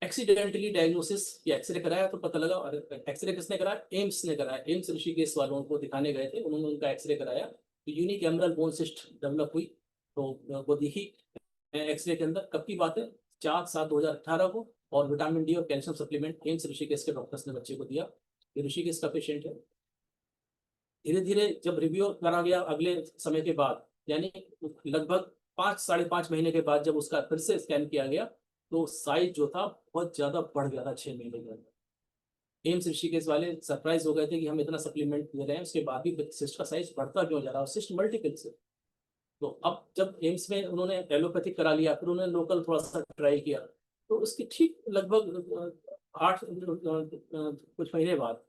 एक्सीडेंटली डायग्नोसिस की एक्सरे कराया तो पता लगा, और एक्सरे किसने कराया, एम्स ने कराया। एम्स ऋषिकेश वालों को दिखाने गए थे, उन्होंने उनका एक्सरे कराया तो यूनिक एमरल बोन सिस्ट डेवलप हुई। तो वो दिखी एक्सरे के अंदर। कब की बात है, 4/7/2018 को। और विटामिन डी और कैल्शियम सप्लीमेंट एम्स ऋषिकेश के डॉक्टर्स ने बच्चे को दिया। ये ऋषिकेश का पेशेंट है। धीरे धीरे जब रिव्यू करा गया अगले समय के बाद, यानी लगभग 5 साढ़े 5 महीने के बाद, जब उसका फिर से स्कैन किया गया, तो साइज जो था बहुत ज्यादा बढ़ गया था 6 महीने के अंदर। एम्स ऋषिकेश वाले सरप्राइज हो गए थे कि हम इतना सप्लीमेंट दे रहे हैं, उसके बाद भी सिस्ट का साइज बढ़ता क्यों जा रहा है, सिस्ट मल्टीपल से। तो अब जब एम्स में उन्होंने एलोपैथिक करा लिया, फिर उन्होंने लोकल थोड़ा सा ट्राई किया, तो उसकी ठीक लगभग 8 कुछ महीने बाद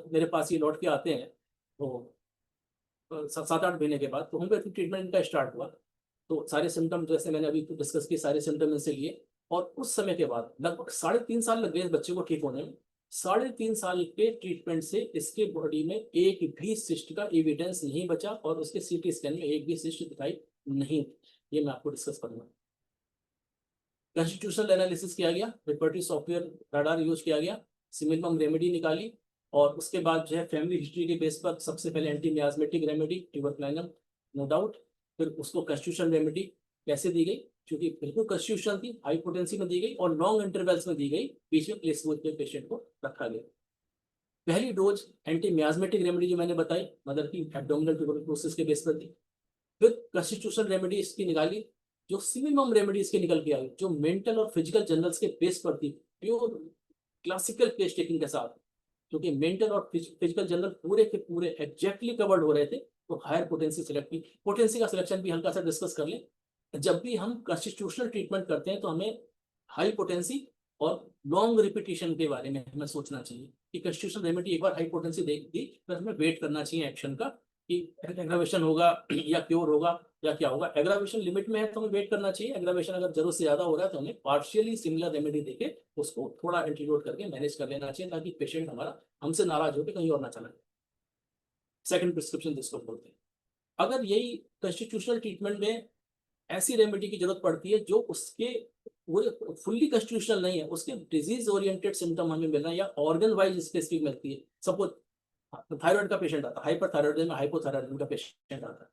मेरे पास ये लौट के आते हैं। तो 7-8 महीने के बाद तो होम्योपैथिक ट्रीटमेंट इनका स्टार्ट हुआ। तो सारे सिम्टम जैसे मैंने अभी डिस्कस किए, सारे सिम्टम इनसे लिए। और उस समय के बाद लगभग 3.5 साल लग गए इस बच्चे को ठीक होने में। 3.5 साल के ट्रीटमेंट से इसके बॉडी में एक भी सिस्ट का एविडेंस नहीं बचा, और उसके सीटी स्कैन में एक भी सिस्ट दिखाई नहीं। ये मैं आपको डिस्कस करूंगा। कॉन्स्टिट्यूशनल एनालिसिस किया गया, रिपर्टी सॉफ्टवेयर राडार यूज किया गया, सिमिलम रेमेडी निकाली, और उसके बाद जो है फैमिली हिस्ट्री के बेस पर सबसे पहले anti miasmatic remedy tuberculinum, no doubt. फिर उसको कॉन्स्टिट्यूशन रेमेडी कैसे दी गई, क्योंकि बिल्कुल कॉन्स्टिट्यूशन थी, हाई पोटेंसी में दी गई और लॉन्ग इंटरवल्स में दी गई, बीच में प्लेसबो के पेशेंट को रखा गया। पहली डोज एंटी मियाजमेटिक रेमेडी जो मैंने बताई मदर की एब्डोमिनल ट्यूबरकुलोसिस के बेस पर दी। फिर कॉन्स्टिट्यूशन रेमेडी इसकी निकाली, जो सिमिलम रेमेडी इसके निकल के आई, जो मेंटल और फिजिकल जर्नल्स के बेस पर थी, प्योर क्लासिकल केस टेकिंग के साथ, क्योंकि मेंटल और फिजिकल जनरल पूरे के पूरे एग्जैक्टली कवर्ड हो रहे थे, तो हायर पोटेंसी सिलेक्ट की। पोटेंसी का सिलेक्शन भी हल्का सा डिस्कस कर लें। जब भी हम कॉन्स्टिट्यूशनल ट्रीटमेंट करते हैं तो हमें हाई पोटेंसी और लॉन्ग रिपीटिशन के बारे में हमें सोचना चाहिए कि कॉन्स्टिट्यूशनल रेमेडी एक बार हाई पोटेंसी देख दी, फिर हमें वेट करना चाहिए एक्शन का कि एग्रावेशन होगा या क्योर होगा या क्या होगा। एग्रावेशन लिमिट में है तो हमें वेट करना चाहिए, एग्रावेशन अगर जरूरत से ज्यादा हो रहा है तो हमें पार्शियली सिमिलर रेमेडी देके उसको थोड़ा एंटीडोट करके मैनेज कर लेना चाहिए, ताकि पेशेंट हमारा हमसे नाराज होकर कहीं और ना चला जाए। सेकंड प्रिस्क्रिप्शन जिसको बोलते हैं। अगर यही कॉन्स्टिट्यूशनल ट्रीटमेंट में ऐसी रेमेडी की जरूरत पड़ती है जो उसके पूरे फुल्ली कॉन्स्टिट्यूशनल नहीं है, उसके डिजीज ओरिएंटेड सिम्टम हमें मिल रहा है या ऑर्गन वाइज स्पेसिफिक मिलती है। सपोज थायराइड का पेशेंट आता है, हाइपरथायराइडिज्म हाइपोथायराइडिज्म का पेशेंट आता है,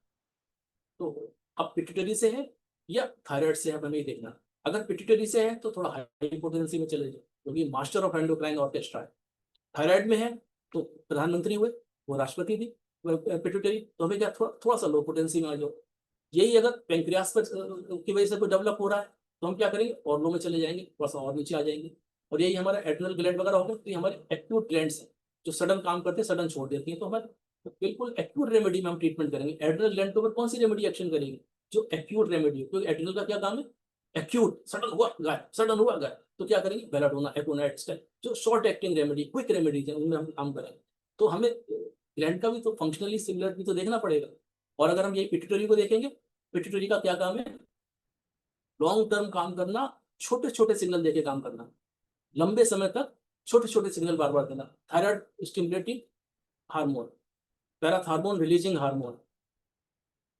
तो अब पिट्यूटरी से है या थायराइड से है, हमें देखना। अगर पिट्यूटरी से है तो थोड़ा हाई पोटेंसी में चले जाए, क्योंकि मास्टर ऑफ एंडोक्राइन ऑर्केस्ट्रा है। थायराइड में है तो प्रधानमंत्री हुए, वो राष्ट्रपति थी पिट्यूटरी, तो हमें क्या थोड़ा सा लो पोटेंसी में आ जाओ। यही अगर पेंक्रियास पर की वजह से कोई डेवलप हो रहा है तो हम क्या करेंगे, और लो में चले जाएंगे, थोड़ा सा और नीचे आ जाएंगे। और यही हमारा एड्रिनल ग्लैंड वगैरह हो गए, तो ये हमारे एक्यूट ग्लैंड्स हैं जो सडन काम करते हैं, सडन छोड़ देती हैं, तो हमारे तो बिल्कुल एक्यूट रेमेडी में हम ट्रीटमेंट करेंगे। एड्रिनल ग्लैंड के ऊपर कौन सी रेमेडी एक्शन करेगी, जो एक्यूट रेमेडी, क्योंकि एड्रिनल का क्या काम है, एक्यूट, सडन हुआ गाय, सडन हुआ गाय, तो क्या करेंगे, बेलाडोना एकोनाइट स्टाइल, जो short acting remedy quick remedies है उनमें हम काम करेंगे। तो हमें ग्लैंड का भी तो फंक्शनली सिमिलर भी तो देखना पड़ेगा। और अगर हम यही पिट्यूटरी को देखेंगे, पिट्यूटरी का क्या काम है, लॉन्ग टर्म काम करना, छोटे छोटे सिग्नल देके काम करना, लंबे समय तक छोटे छोटे सिग्नल बार बार देना। Thyroid stimulating hormone, parathormone releasing hormone,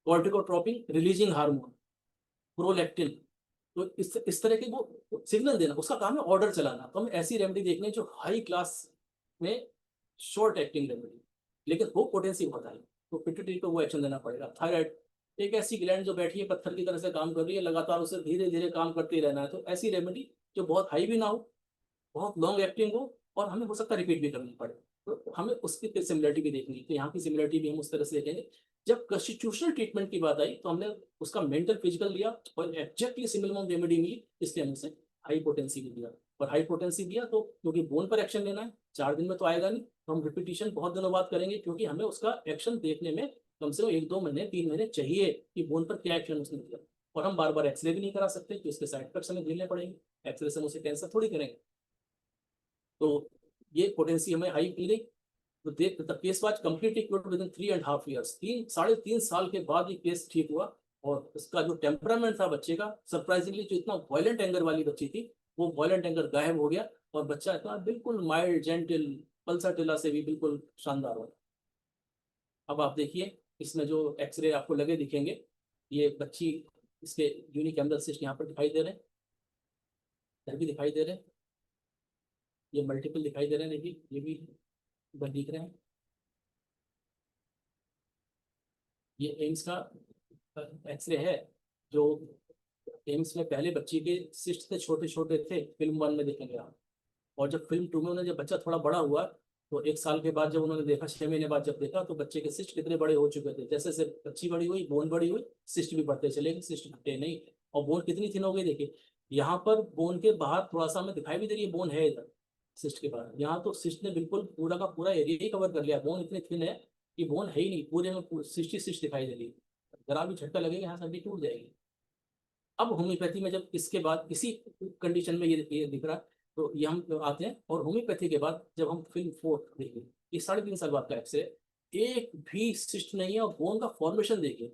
corticotropin releasing hormone, prolactin, तो इस तरह के वो सिग्नल देना, उसका काम है ऑर्डर चलाना। तो हमें ऐसी रेमेडी देखनी जो हाई क्लास में शॉर्ट एक्टिंग रेमेडी, लेकिन वो पोटेंसी बहुत है, तो पिट्यूटरी को वो एक्शन देना पड़ेगा। थायराइड एक ऐसी ग्लैंड जो बैठी है पत्थर की तरह से काम कर रही है, लगातार उसे धीरे धीरे काम करते ही रहना है, तो ऐसी रेमेडी जो बहुत हाई भी ना हो, बहुत लॉन्ग एक्टिंग हो, और हमें हो सकता है रिपीट भी करनी पड़े, तो हमें उसकी सिमिलरिटी भी देखनी है। तो यहाँ की सिमिलरिटी भी हम उस तरह से देखेंगे। जब कॉन्स्टिट्यूशनल ट्रीटमेंट की बात आई तो हमने उसका मेंटल फिजिकल लिया और एग्जैक्टली सिमिलर रेमेडी मिली, इसलिए हमने उसे हाई पोटेंसी भी दिया। और हाई पोटेंसी दिया तो क्योंकि बोन पर एक्शन लेना है, 4 दिन में तो आएगा नहीं, तो हम रिपीटिशन बहुत दिनों बाद करेंगे, क्योंकि हमें उसका एक्शन देखने में कम से कम 1-2 महीने 3 महीने चाहिए कि बोन पर क्या एक्शन उसने दिया। और हम बार बार एक्सरे भी नहीं करा सकते, तो इसके साइड इफेक्ट्स हमें झेलने पड़ेंगे, एक्सरे से हम उसे कैंसर थोड़ी करेंगे। तो ये पोटेंसी हमें हाई मिल गई। तो देख the case was completely cured with in 3.5 years, 3-3.5 साल के बाद ये केस ठीक हुआ। और उसका जो टेम्परामेंट था बच्चे का, सरप्राइजिंगली जो इतना वायलेंट एंगर वाली बच्ची थी, वो वायलेंट एंगर गायब हो गया, और बच्चा इतना बिल्कुल माइल्ड जेंटल पल्सा टिल्ला से भी बिल्कुल शानदार हुआ। अब आप देखिए इसमें जो एक्सरे आपको लगे दिखेंगे, ये बच्ची, इसके यूनिक एम्बल सिस्ट यहाँ पर दिखाई दे रहे हैं, इधर भी दिखाई दे रहे हैं, ये मल्टीपल दिखाई दे रहे हैं, देखिए ये भी इधर दिख रहे हैं। ये एम्स का एक्सरे है, जो एम्स में पहले बच्चे के सिस्ट थे, छोटे छोटे थे, फिल्म 1 में देखेंगे आप। और जब फिल्म 2 में उन्होंने, जब बच्चा थोड़ा बड़ा हुआ, तो 1 साल के बाद जब उन्होंने देखा, 6 महीने बाद जब देखा, तो बच्चे के सिस्ट कितने बड़े हो चुके थे। जैसे जैसे बच्ची बड़ी हुई, बोन बड़ी हुई, सिस्ट भी बढ़ते चले गए, सिस्ट घटे नहीं। और बोन कितनी थिन हो गई देखिए, यहाँ पर बोन के बाहर थोड़ा सा हमें दिखाई भी दे रही है, बोन है इधर सिस्ट के बाहर, यहाँ तो सिस्ट ने बिल्कुल पूरा का पूरा एरिया ही कवर कर लिया। बोन इतनी थिन है कि बोन है ही नहीं, पूरे में सिस्ट ही सिस्ट दिखाई दे रही है, जरा भी झटका लगेगा यहाँ से हड्डी टूट जाएगी। अब होम्योपैथी में जब इसके बाद इसी कंडीशन में ये दिख रहा है, तो ये हम आते हैं। और होम्योपैथी के बाद जब हम फिल्म 4 देखिए, ये 3.5 साल बाद का एक्सरे, एक भी सिस्ट नहीं है, और बोन का फॉर्मेशन देखिए,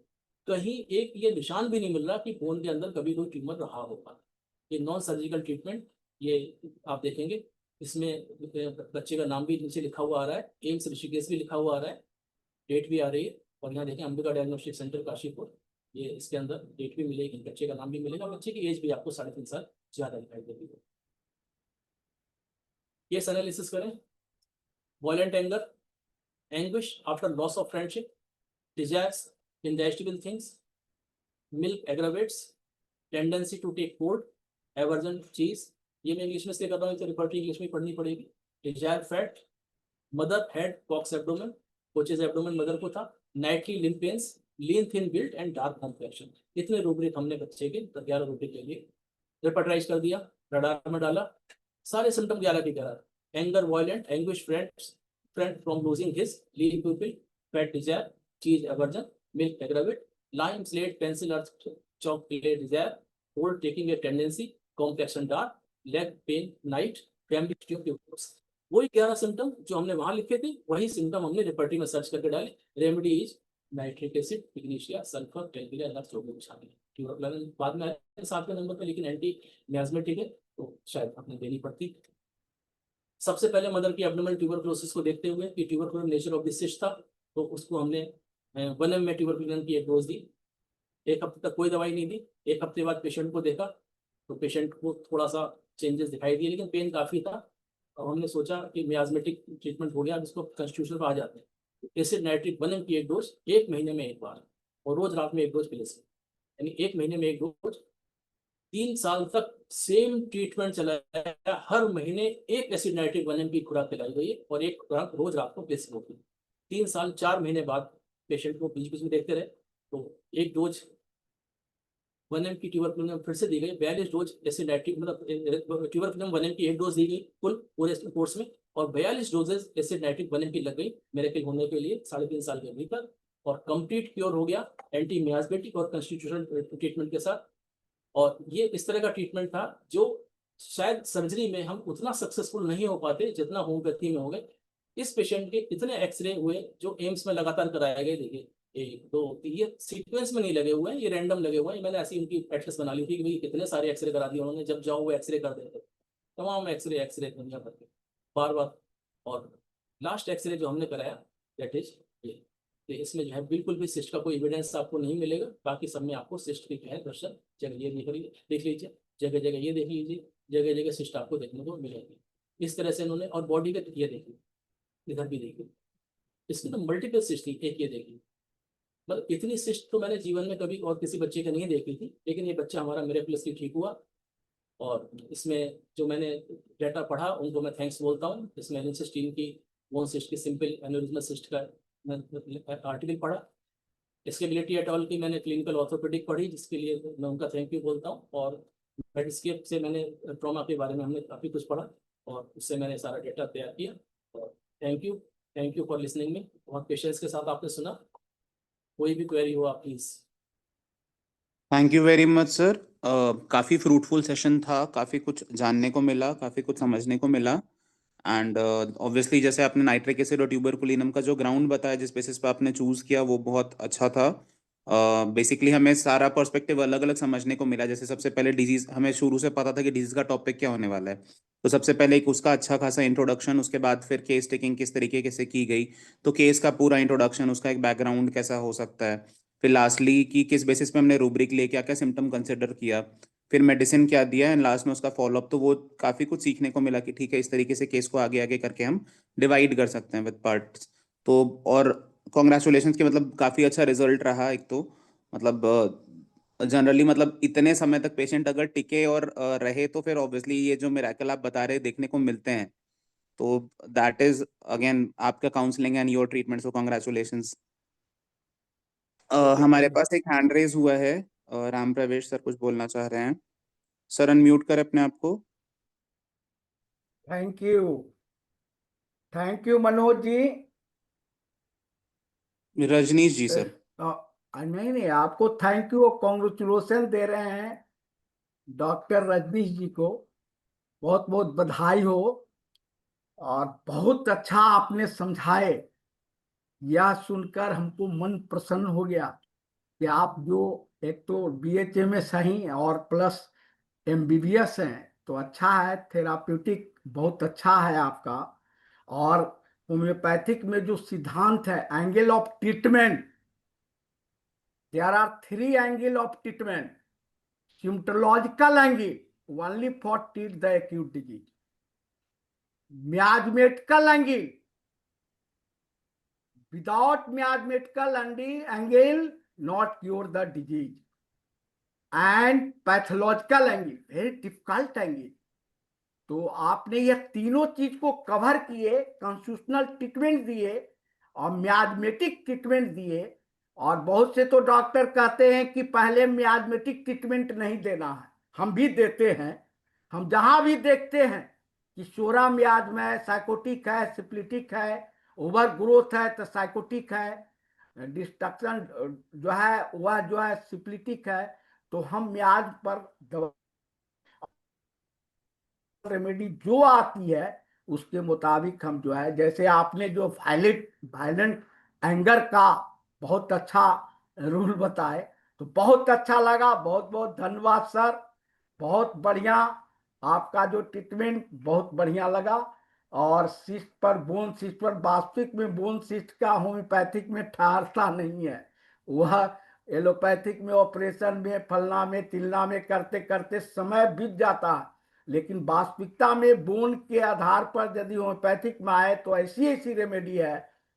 कहीं एक ये निशान भी नहीं मिल रहा कि बोन के अंदर कभी कोई ट्यूमर रहा होगा। ये नॉन सर्जिकल ट्रीटमेंट, ये आप देखेंगे इसमें बच्चे का नाम भी नीचे लिखा हुआ आ रहा है, एम्स ऋषिकेश भी लिखा हुआ आ रहा है, डेट भी आ रही है। और यहाँ देखें अंबिका डायग्नोस्टिक सेंटर काशीपुर, ये इसके अंदर डेट भी मिलेगी, बच्चे का नाम भी मिलेगा, बच्चे की एज भी आपको 3.5 साल ज्यादा दिखाई देगी। केस एनालिसिस करें। Violent anger, anguish after loss of friendship, desires indigestible things, milk aggravates, tendency to take food, aversion cheese. ये मैं इंग्लिश में से कर रहा हूँ, तो रिपोर्ट इंग्लिश में पढ़नी पड़ेगी। Desire fat, mother had cox abdomen, coaches abdomen mother को था, nightly limb pains, lean thin build and dark complexion. इतने रूब्रिक हमने बच्चे के 11 रूब्रिक ले लिए, रिपर्टाइज कर दिया, रडार में डाला, सारे सिम्टम 11 के 11। Anger violent, anguish friend from losing his lean pupil, fat desire, cheese aversion, milk aggravate, lime slate pencil earth chalk clay desire, cold taking a tendency, complexion dark, leg pain night, family history of pupils। वही 11 symptom जो हमने वहां लिखे थे, वही symptom हमने रिपर्टी में search करके डाले। Remedy is nitric acid, ignatia, sulphur, टेंगिलिया, अलग चौके शामिल है। ट्यूबरकुलोसिस बाद में आया 7वें नंबर पे, लेकिन एंटी मियास्मेटिक है तो शायद अपने देनी पड़ती। सबसे पहले मदर की एब्डोमेनल ट्यूबरकुलोसिस को देखते हुए कि tubercular nature of this cyst था, तो उसको हमने 1 ml ट्यूबरकुलिन की एक डोज दी। 1 हफ्ते तक कोई दवाई नहीं दी। 1 हफ्ते बाद पेशेंट को देखा तो पेशेंट को थोड़ा सा चेंजेस दिखाई दिए, लेकिन पेन काफ़ी था। और हमने सोचा कि मियास्मेटिक ट्रीटमेंट हो गया, जिसको कॉन्स्टिट्यूशन पर आ जाते हैं। एसिड नाइट्रिक 1 ml की एक डोज 1 महीने में एक बार, और रोज रात में एक डोज पिले से, यानी 1 महीने में एक डोज। 3 साल तक सेम ट्रीटमेंट चलाया, हर महीने एक एसिड नाइट्रिक 1 ml की खुराक पिलाई गई है, और एक खुराक रोज रात को प्लेसिबो की। 3 साल 4 महीने बाद पेशेंट को बीच बीच में देखते रहे, तो एक डोज 1 ml की ट्यूबरकुलिन फिर से दी गई। 42 डोज एसिड नाइट्रिक, मतलब ट्यूबरकुलिन 1 ml की एक डोज दी गई कुल पूरे कोर्स में, और 42 डोजेज एसिड नाइट्रिक 1 ml की लग गई मेरेकल होने के लिए 3.5 साल के भीतर, और कंप्लीट क्योर हो गया एंटी मियास्मेटिक और कॉन्स्टिट्यूशनल ट्रीटमेंट के साथ। और ये इस तरह का ट्रीटमेंट था जो शायद सर्जरी में हम उतना सक्सेसफुल नहीं हो पाते जितना होम्योपैथी में हो गए। इस पेशेंट के इतने एक्सरे हुए जो एम्स में लगातार कराए गए। देखिए 1 2 3, ये सीक्वेंस में नहीं लगे हुए हैं, ये रैंडम लगे हुए हैं। मैंने ऐसी उनकी प्रैक्टिस बना ली थी कि भाई कितने सारे एक्सरे करा दिए उन्होंने, जब जाओ वो एक्सरे कर देते, तमाम एक्सरे एक्सरे दुनिया भर के बार बार। और लास्ट एक्सरे जो हमने कराया दैट इज ये, तो इसमें जो है बिल्कुल भी सिस्ट का कोई एविडेंस आपको नहीं मिलेगा। बाकी सब में आपको सिस्ट की जो है दर्शन जगह ये देख लीजिए, जगह जगह ये देख लीजिए, जगह जगह सिस्ट आपको देखने को मिलेगी। इस तरह से इन्होंने, और बॉडी का ये देखिए, इधर भी देखिए, इसमें तो मल्टीपल सिस्ट थी, एक ये देखिए। मतलब इतनी सिस्ट तो मैंने जीवन में कभी और किसी बच्चे का नहीं देखी थी, लेकिन ये बच्चा हमारा मिरेकलसली ठीक हुआ। और इसमें जो मैंने डाटा पढ़ा उनको मैं थैंक्स बोलता हूँ। इसमें एलिनसिस्टीन की बोन सिस्ट की सिंपल एन्यूरिज्मा सिस्ट का आर्टिकल पढ़ा। स्केबिलिटी एट ऑल की मैंने क्लिनिकल ऑर्थोपेडिक पढ़ी, जिसके लिए मैं उनका थैंक यू बोलता हूँ। और मेडिस्केप से मैंने ट्रॉमा के बारे में हमने काफ़ी कुछ पढ़ा, और उससे मैंने सारा डेटा तैयार किया। और थैंक यू फॉर लिसनिंग में, बहुत पेशेंस के साथ आपने सुना। कोई भी क्वेरी हो आप please. Thank you very much sir. काफ़ी फ्रूटफुल सेशन था, काफ़ी कुछ जानने को मिला, काफ़ी कुछ समझने को मिला। एंड ऑब्वियसली जैसे आपने नाइट्रिक एसिड और ट्यूबरकुलिनम का जो ग्राउंड बताया, जिस बेसिस पे आपने चूज किया, वो बहुत अच्छा था। बेसिकली हमें सारा पर्सपेक्टिव अलग अलग समझने को मिला। जैसे सबसे पहले डिजीज, हमें शुरू से पता था कि डिजीज का टॉपिक क्या होने वाला है, तो सबसे पहले एक उसका अच्छा खासा इंट्रोडक्शन, उसके बाद फिर केस टेकिंग किस तरीके से की गई, तो केस का पूरा इंट्रोडक्शन, उसका एक बैकग्राउंड कैसा हो सकता है, फिर लास्टली कि किस बेसिस पे हमने रूब्रिक ले क्या क्या सिम्टम कंसिडर किया, फिर मेडिसिन क्या दिया, एंड लास्ट में उसका फॉलोअप। तो वो काफी कुछ सीखने को मिला कि ठीक है, इस तरीके से केस को आगे आगे करके हम डिवाइड कर सकते हैं विद पार्ट्स। तो और कॉन्ग्रेचुलेशन कि मतलब काफी अच्छा रिजल्ट रहा। एक तो मतलब जनरली मतलब इतने समय तक पेशेंट अगर टिके और रहे, तो फिर ऑब्वियसली ये जो मिरेकल आप बता रहे देखने को मिलते हैं, तो दैट इज अगेन आपका counselling and your treatment, so congratulations. Okay हमारे थैंक पास एक हैंड रेज हुआ है। राम प्रवेश सर कुछ बोलना चाह रहे हैं। सर अनम्यूट करें अपने आप को। Thank you, thank you Manoj ji. Rajnish ji sir. नहीं नहीं, आपको थैंक यू और कॉन्ग्रेचुलेशन दे रहे हैं डॉक्टर रजनीश जी को। बहुत बहुत बधाई हो, और बहुत अच्छा आपने समझाए। यह सुनकर हमको मन प्रसन्न हो गया कि आप जो एक तो बीएचए में सही और प्लस एमबीबीएस हैं, तो अच्छा है। थेराप्यूटिक बहुत अच्छा है आपका। और होम्योपैथिक में जो सिद्धांत है, angle of treatment, there are 3 angle of treatment. Symptomatological angle only for treat the acute disease, miasmatical angle. Without miasmatical angle, not cure the disease. And pathological angle, very difficult angle. तो आपने ये तीनों चीज को cover किए, constitutional treatment दिए और miasmatic treatment दिए। और बहुत से तो डॉक्टर कहते हैं कि पहले मियाजमेटिक ट्रीटमेंट नहीं देना है, हम भी देते हैं। हम जहां भी देखते हैं कि शोरा मियाज में साइकोटिक है, सिप्लिटिक है, ओवर ग्रोथ है तो साइकोटिक है, डिस्ट्रक्शन जो है वह जो है सिप्लिटिक है, तो हम मियाज पर दवा रेमेडी जो आती है उसके मुताबिक हम जो है, जैसे आपने जो वायलेंट एंगर का बहुत अच्छा रूल बताए, तो बहुत अच्छा लगा। बहुत बहुत धन्यवाद सर, बहुत बढ़िया आपका जो ट्रीटमेंट बहुत बढ़िया लगा। और सिस्ट पर, बोन सिस्ट पर, वास्तविक में बोन सिस्ट का होम्योपैथिक में ठहरता नहीं है, वह एलोपैथिक में ऑपरेशन में फलना में तिलना में करते करते समय बीत जाता है, लेकिन वास्तविकता में बोन के आधार पर यदि होम्योपैथिक में आए तो ऐसी ऐसी रेमेडी है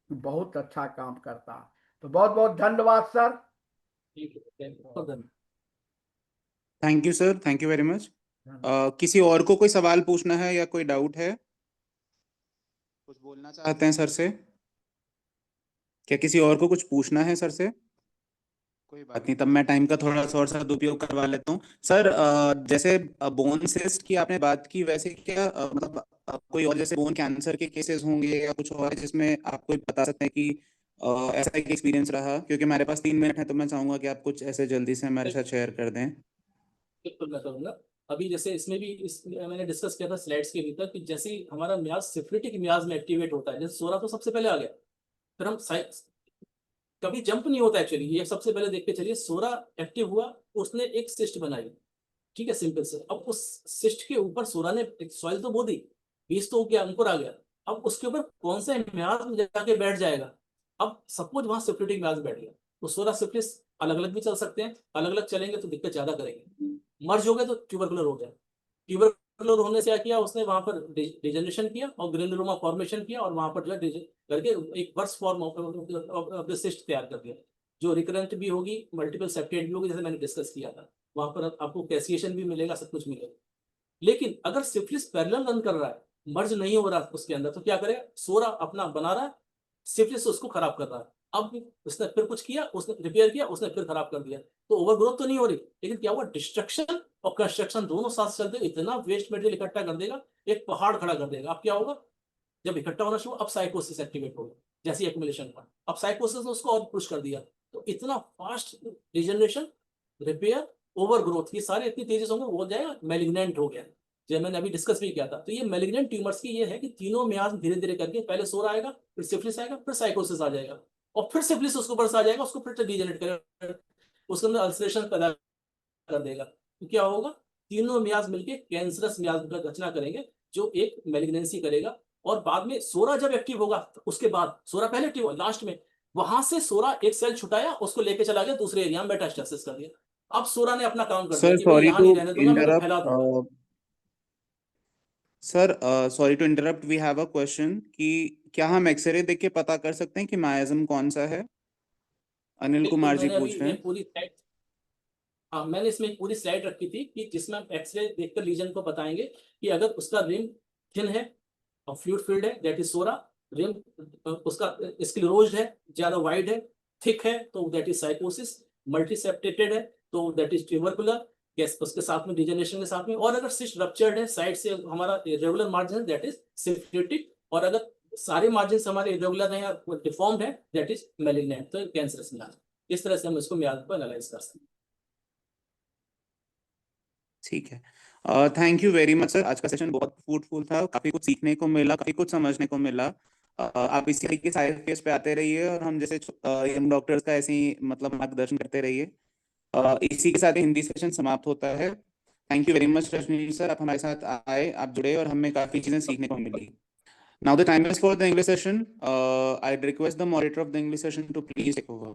कि बहुत अच्छा काम करता है। तो बहुत बहुत धन्यवाद सर। ठीक है, बहुत धन्यवाद। Thank you sir, thank you very much. किसी और को कोई सवाल पूछना है या कोई डाउट है, कुछ बोलना चाहते हैं सर से? क्या किसी और को कुछ पूछना है सर से? कोई बात नहीं, तब मैं टाइम का थोड़ा सा और सदुपयोग करवा लेता हूँ। सर जैसे बोन सिस्ट की आपने बात की, वैसे क्या मतलब कोई और जैसे बोन कैंसर के केसेस होंगे या कुछ और है जिसमें आप कोई बता सकते हैं कि ऐसा एक एक्सपीरियंस रहा? क्योंकि हमारे पास 3 मिनट है तो मैं चाहूंगा कि आप कुछ ऐसे जल्दी से हमारे साथ शेयर कर दें। बिल्कुल मैं करूंगा। अभी जैसे इसमें भी मैंने डिस्कस किया था स्लाइड्स के भीतर कि जैसे ही हमारा मियाज सिफिलिटिक मियाज में एक्टिवेट होता है, जैसे सोरा तो सबसे पहले आ गया, फिर हम कभी जंप नहीं होता एक्चुअली, ये सबसे पहले देख के चलिए। सोरा एक्टिव हुआ, उसने एक सिस्ट बनाई, ठीक है, सिंपल से। अब उस सिस्ट के ऊपर सोरा ने एक सॉइल तो बो दी, बीज तो गया, अंकुर आ गया। अब उसके ऊपर कौन सा म्याज में जाके बैठ जाएगा? अब सपोज वहां सिफिलिटिक म्याज बैठ गया, तो सोरा सिफिलिस अलग अलग भी चल सकते हैं, अलग अलग चलेंगे तो दिक्कत ज्यादा करेंगे। मर्ज हो गए तो ट्यूबरकुलर हो गया। ट्यूबरकुलर होने से क्या किया उसने, वहां पर डिजेनरेशन किया और ग्रेनुलोमा फॉर्मेशन किया, और वहां पर जो है करके एक worse form of the cyst तैयार कर दिया, जो रिकरेंट भी होगी, मल्टीपल सेप्टेड भी होगी, जैसे मैंने डिस्कस किया था। वहां पर आपको कैसिएशन भी मिलेगा, सब कुछ मिलेगा। लेकिन अगर सिफिलिस पैरेलल रन कर रहा है, मर्ज नहीं हो रहा उसके अंदर, तो क्या करेगा? सोरा अपना बना रहा है, सिफिलिस उसको खराब कर रहा है। अब उसने फिर कुछ किया, उसने रिपेयर किया, उसने फिर खराब कर दिया, तो ओवरग्रोथ तो नहीं हो रही, लेकिन क्या हुआ? डिस्ट्रक्शन और कंस्ट्रक्शन दोनों साथ चलते, इतना वेस्ट मटेरियल इकट्ठा कर देगा, एक पहाड़ खड़ा कर देगा। अब क्या होगा? जब इकट्ठा होना शुरू, अब साइकोसिस एक्टिवेट होगा, जैसी एक्युमुलेशन का। अब साइकोसिस ने उसको और पुश कर दिया, तो इतना फास्ट डिजेनरेशन, रिपेयर, ओवरग्रोथ, ये सारे इतनी तेजी से होंगे, वो हो जाएगा मैलिग्नेंट हो गया, जो मैंने अभी डिस्कस भी किया था। तो ये मैलिग्नेंट ट्यूमर्स की ये है कि तीनों म्याज धीरे धीरे करके, पहले सोरा आएगा, फिर सिफिलिस आएगा, फिर साइकोसिस आ जाएगा, और फिर सिफिलिस उसको ऊपर से आ जाएगा, उसको फिर डिजेनरेट करेगा, उसके अंदर अल्सरेशन पैदा कर देगा। तो क्या होगा? तीनों म्याज मिलके कैंसरस म्याज का रचना करेंगे, जो एक मैलिग्नेंसी करेगा। और बाद में सोरा जब एक्टिव होगा, तो उसके बाद सोरा पहले एक्टिव हुआ, लास्ट में वहां से सोरा एक सेल छुटाया, उसको लेके चला गया दूसरे एरिया में, मेटास्टेसिस कर दिया। अब सोरा ने अपना काम कर दिया सर कि भाई सॉरी यहाँ टू नहीं रहने दूंगा, मैं तो इंटरप्ट, फैला दूंगा। Sir sorry to interrupt, we have a question कि क्या हम एक्सरे देख के पता कर सकते हैं कि मायाजम कौन सा है? अनिल बिल्कुल, कुमार जी मैंने अभी पूछ रहे ये हैं। पूरी स्लाइड, हाँ, मैंने इसमें एक पूरी स्लाइड रखी थी कि जिसमें हम एक्सरे देखकर लीजन को बताएंगे कि अगर उसका रिम थिन है और फ्लूइड फिल्ड है, दैट इज सोरा। रिम उसका स्क्लेरोज्ड है, ज्यादा वाइड है, थिक है, तो दैट इज साइकोसिस। मल्टीसेप्टेटेड है तो दैट इज ट्यूबरकुलर, गैस उसके साथ में डिजेनरेशन के साथ में। और अगर सिस्ट रप्चर्ड है, साइड से हमारा इरेगुलर मार्जिन है, दैट इज सिफिलिटिक। और अगर सारे मार्जिन हमारे इरेगुलर हैं या डिफॉर्म्ड है, दैट इज मैलिग्नेंट, तो कैंसरस म्याज। इस तरह से हम इसको म्याज को एनालाइज कर सकते हैं। ठीक है, thank you very much sir. आज का सेशन बहुत फ्रूटफुल था, काफी कुछ सीखने को मिला, काफी कुछ समझने को मिला। आप इसी तरीके से IFPS पे आते रहिए और हम जैसे यंग डॉक्टर्स का ऐसे ही मतलब मार्गदर्शन करते रहिए। इसी के साथ हिंदी सेशन समाप्त होता है। Thank you very much Rajni sir, आप हमारे साथ आए, आप जुड़े और हमें काफी चीजें सीखने को मिली। Now the time is for the English session. I request the moderator of the English session to please take over.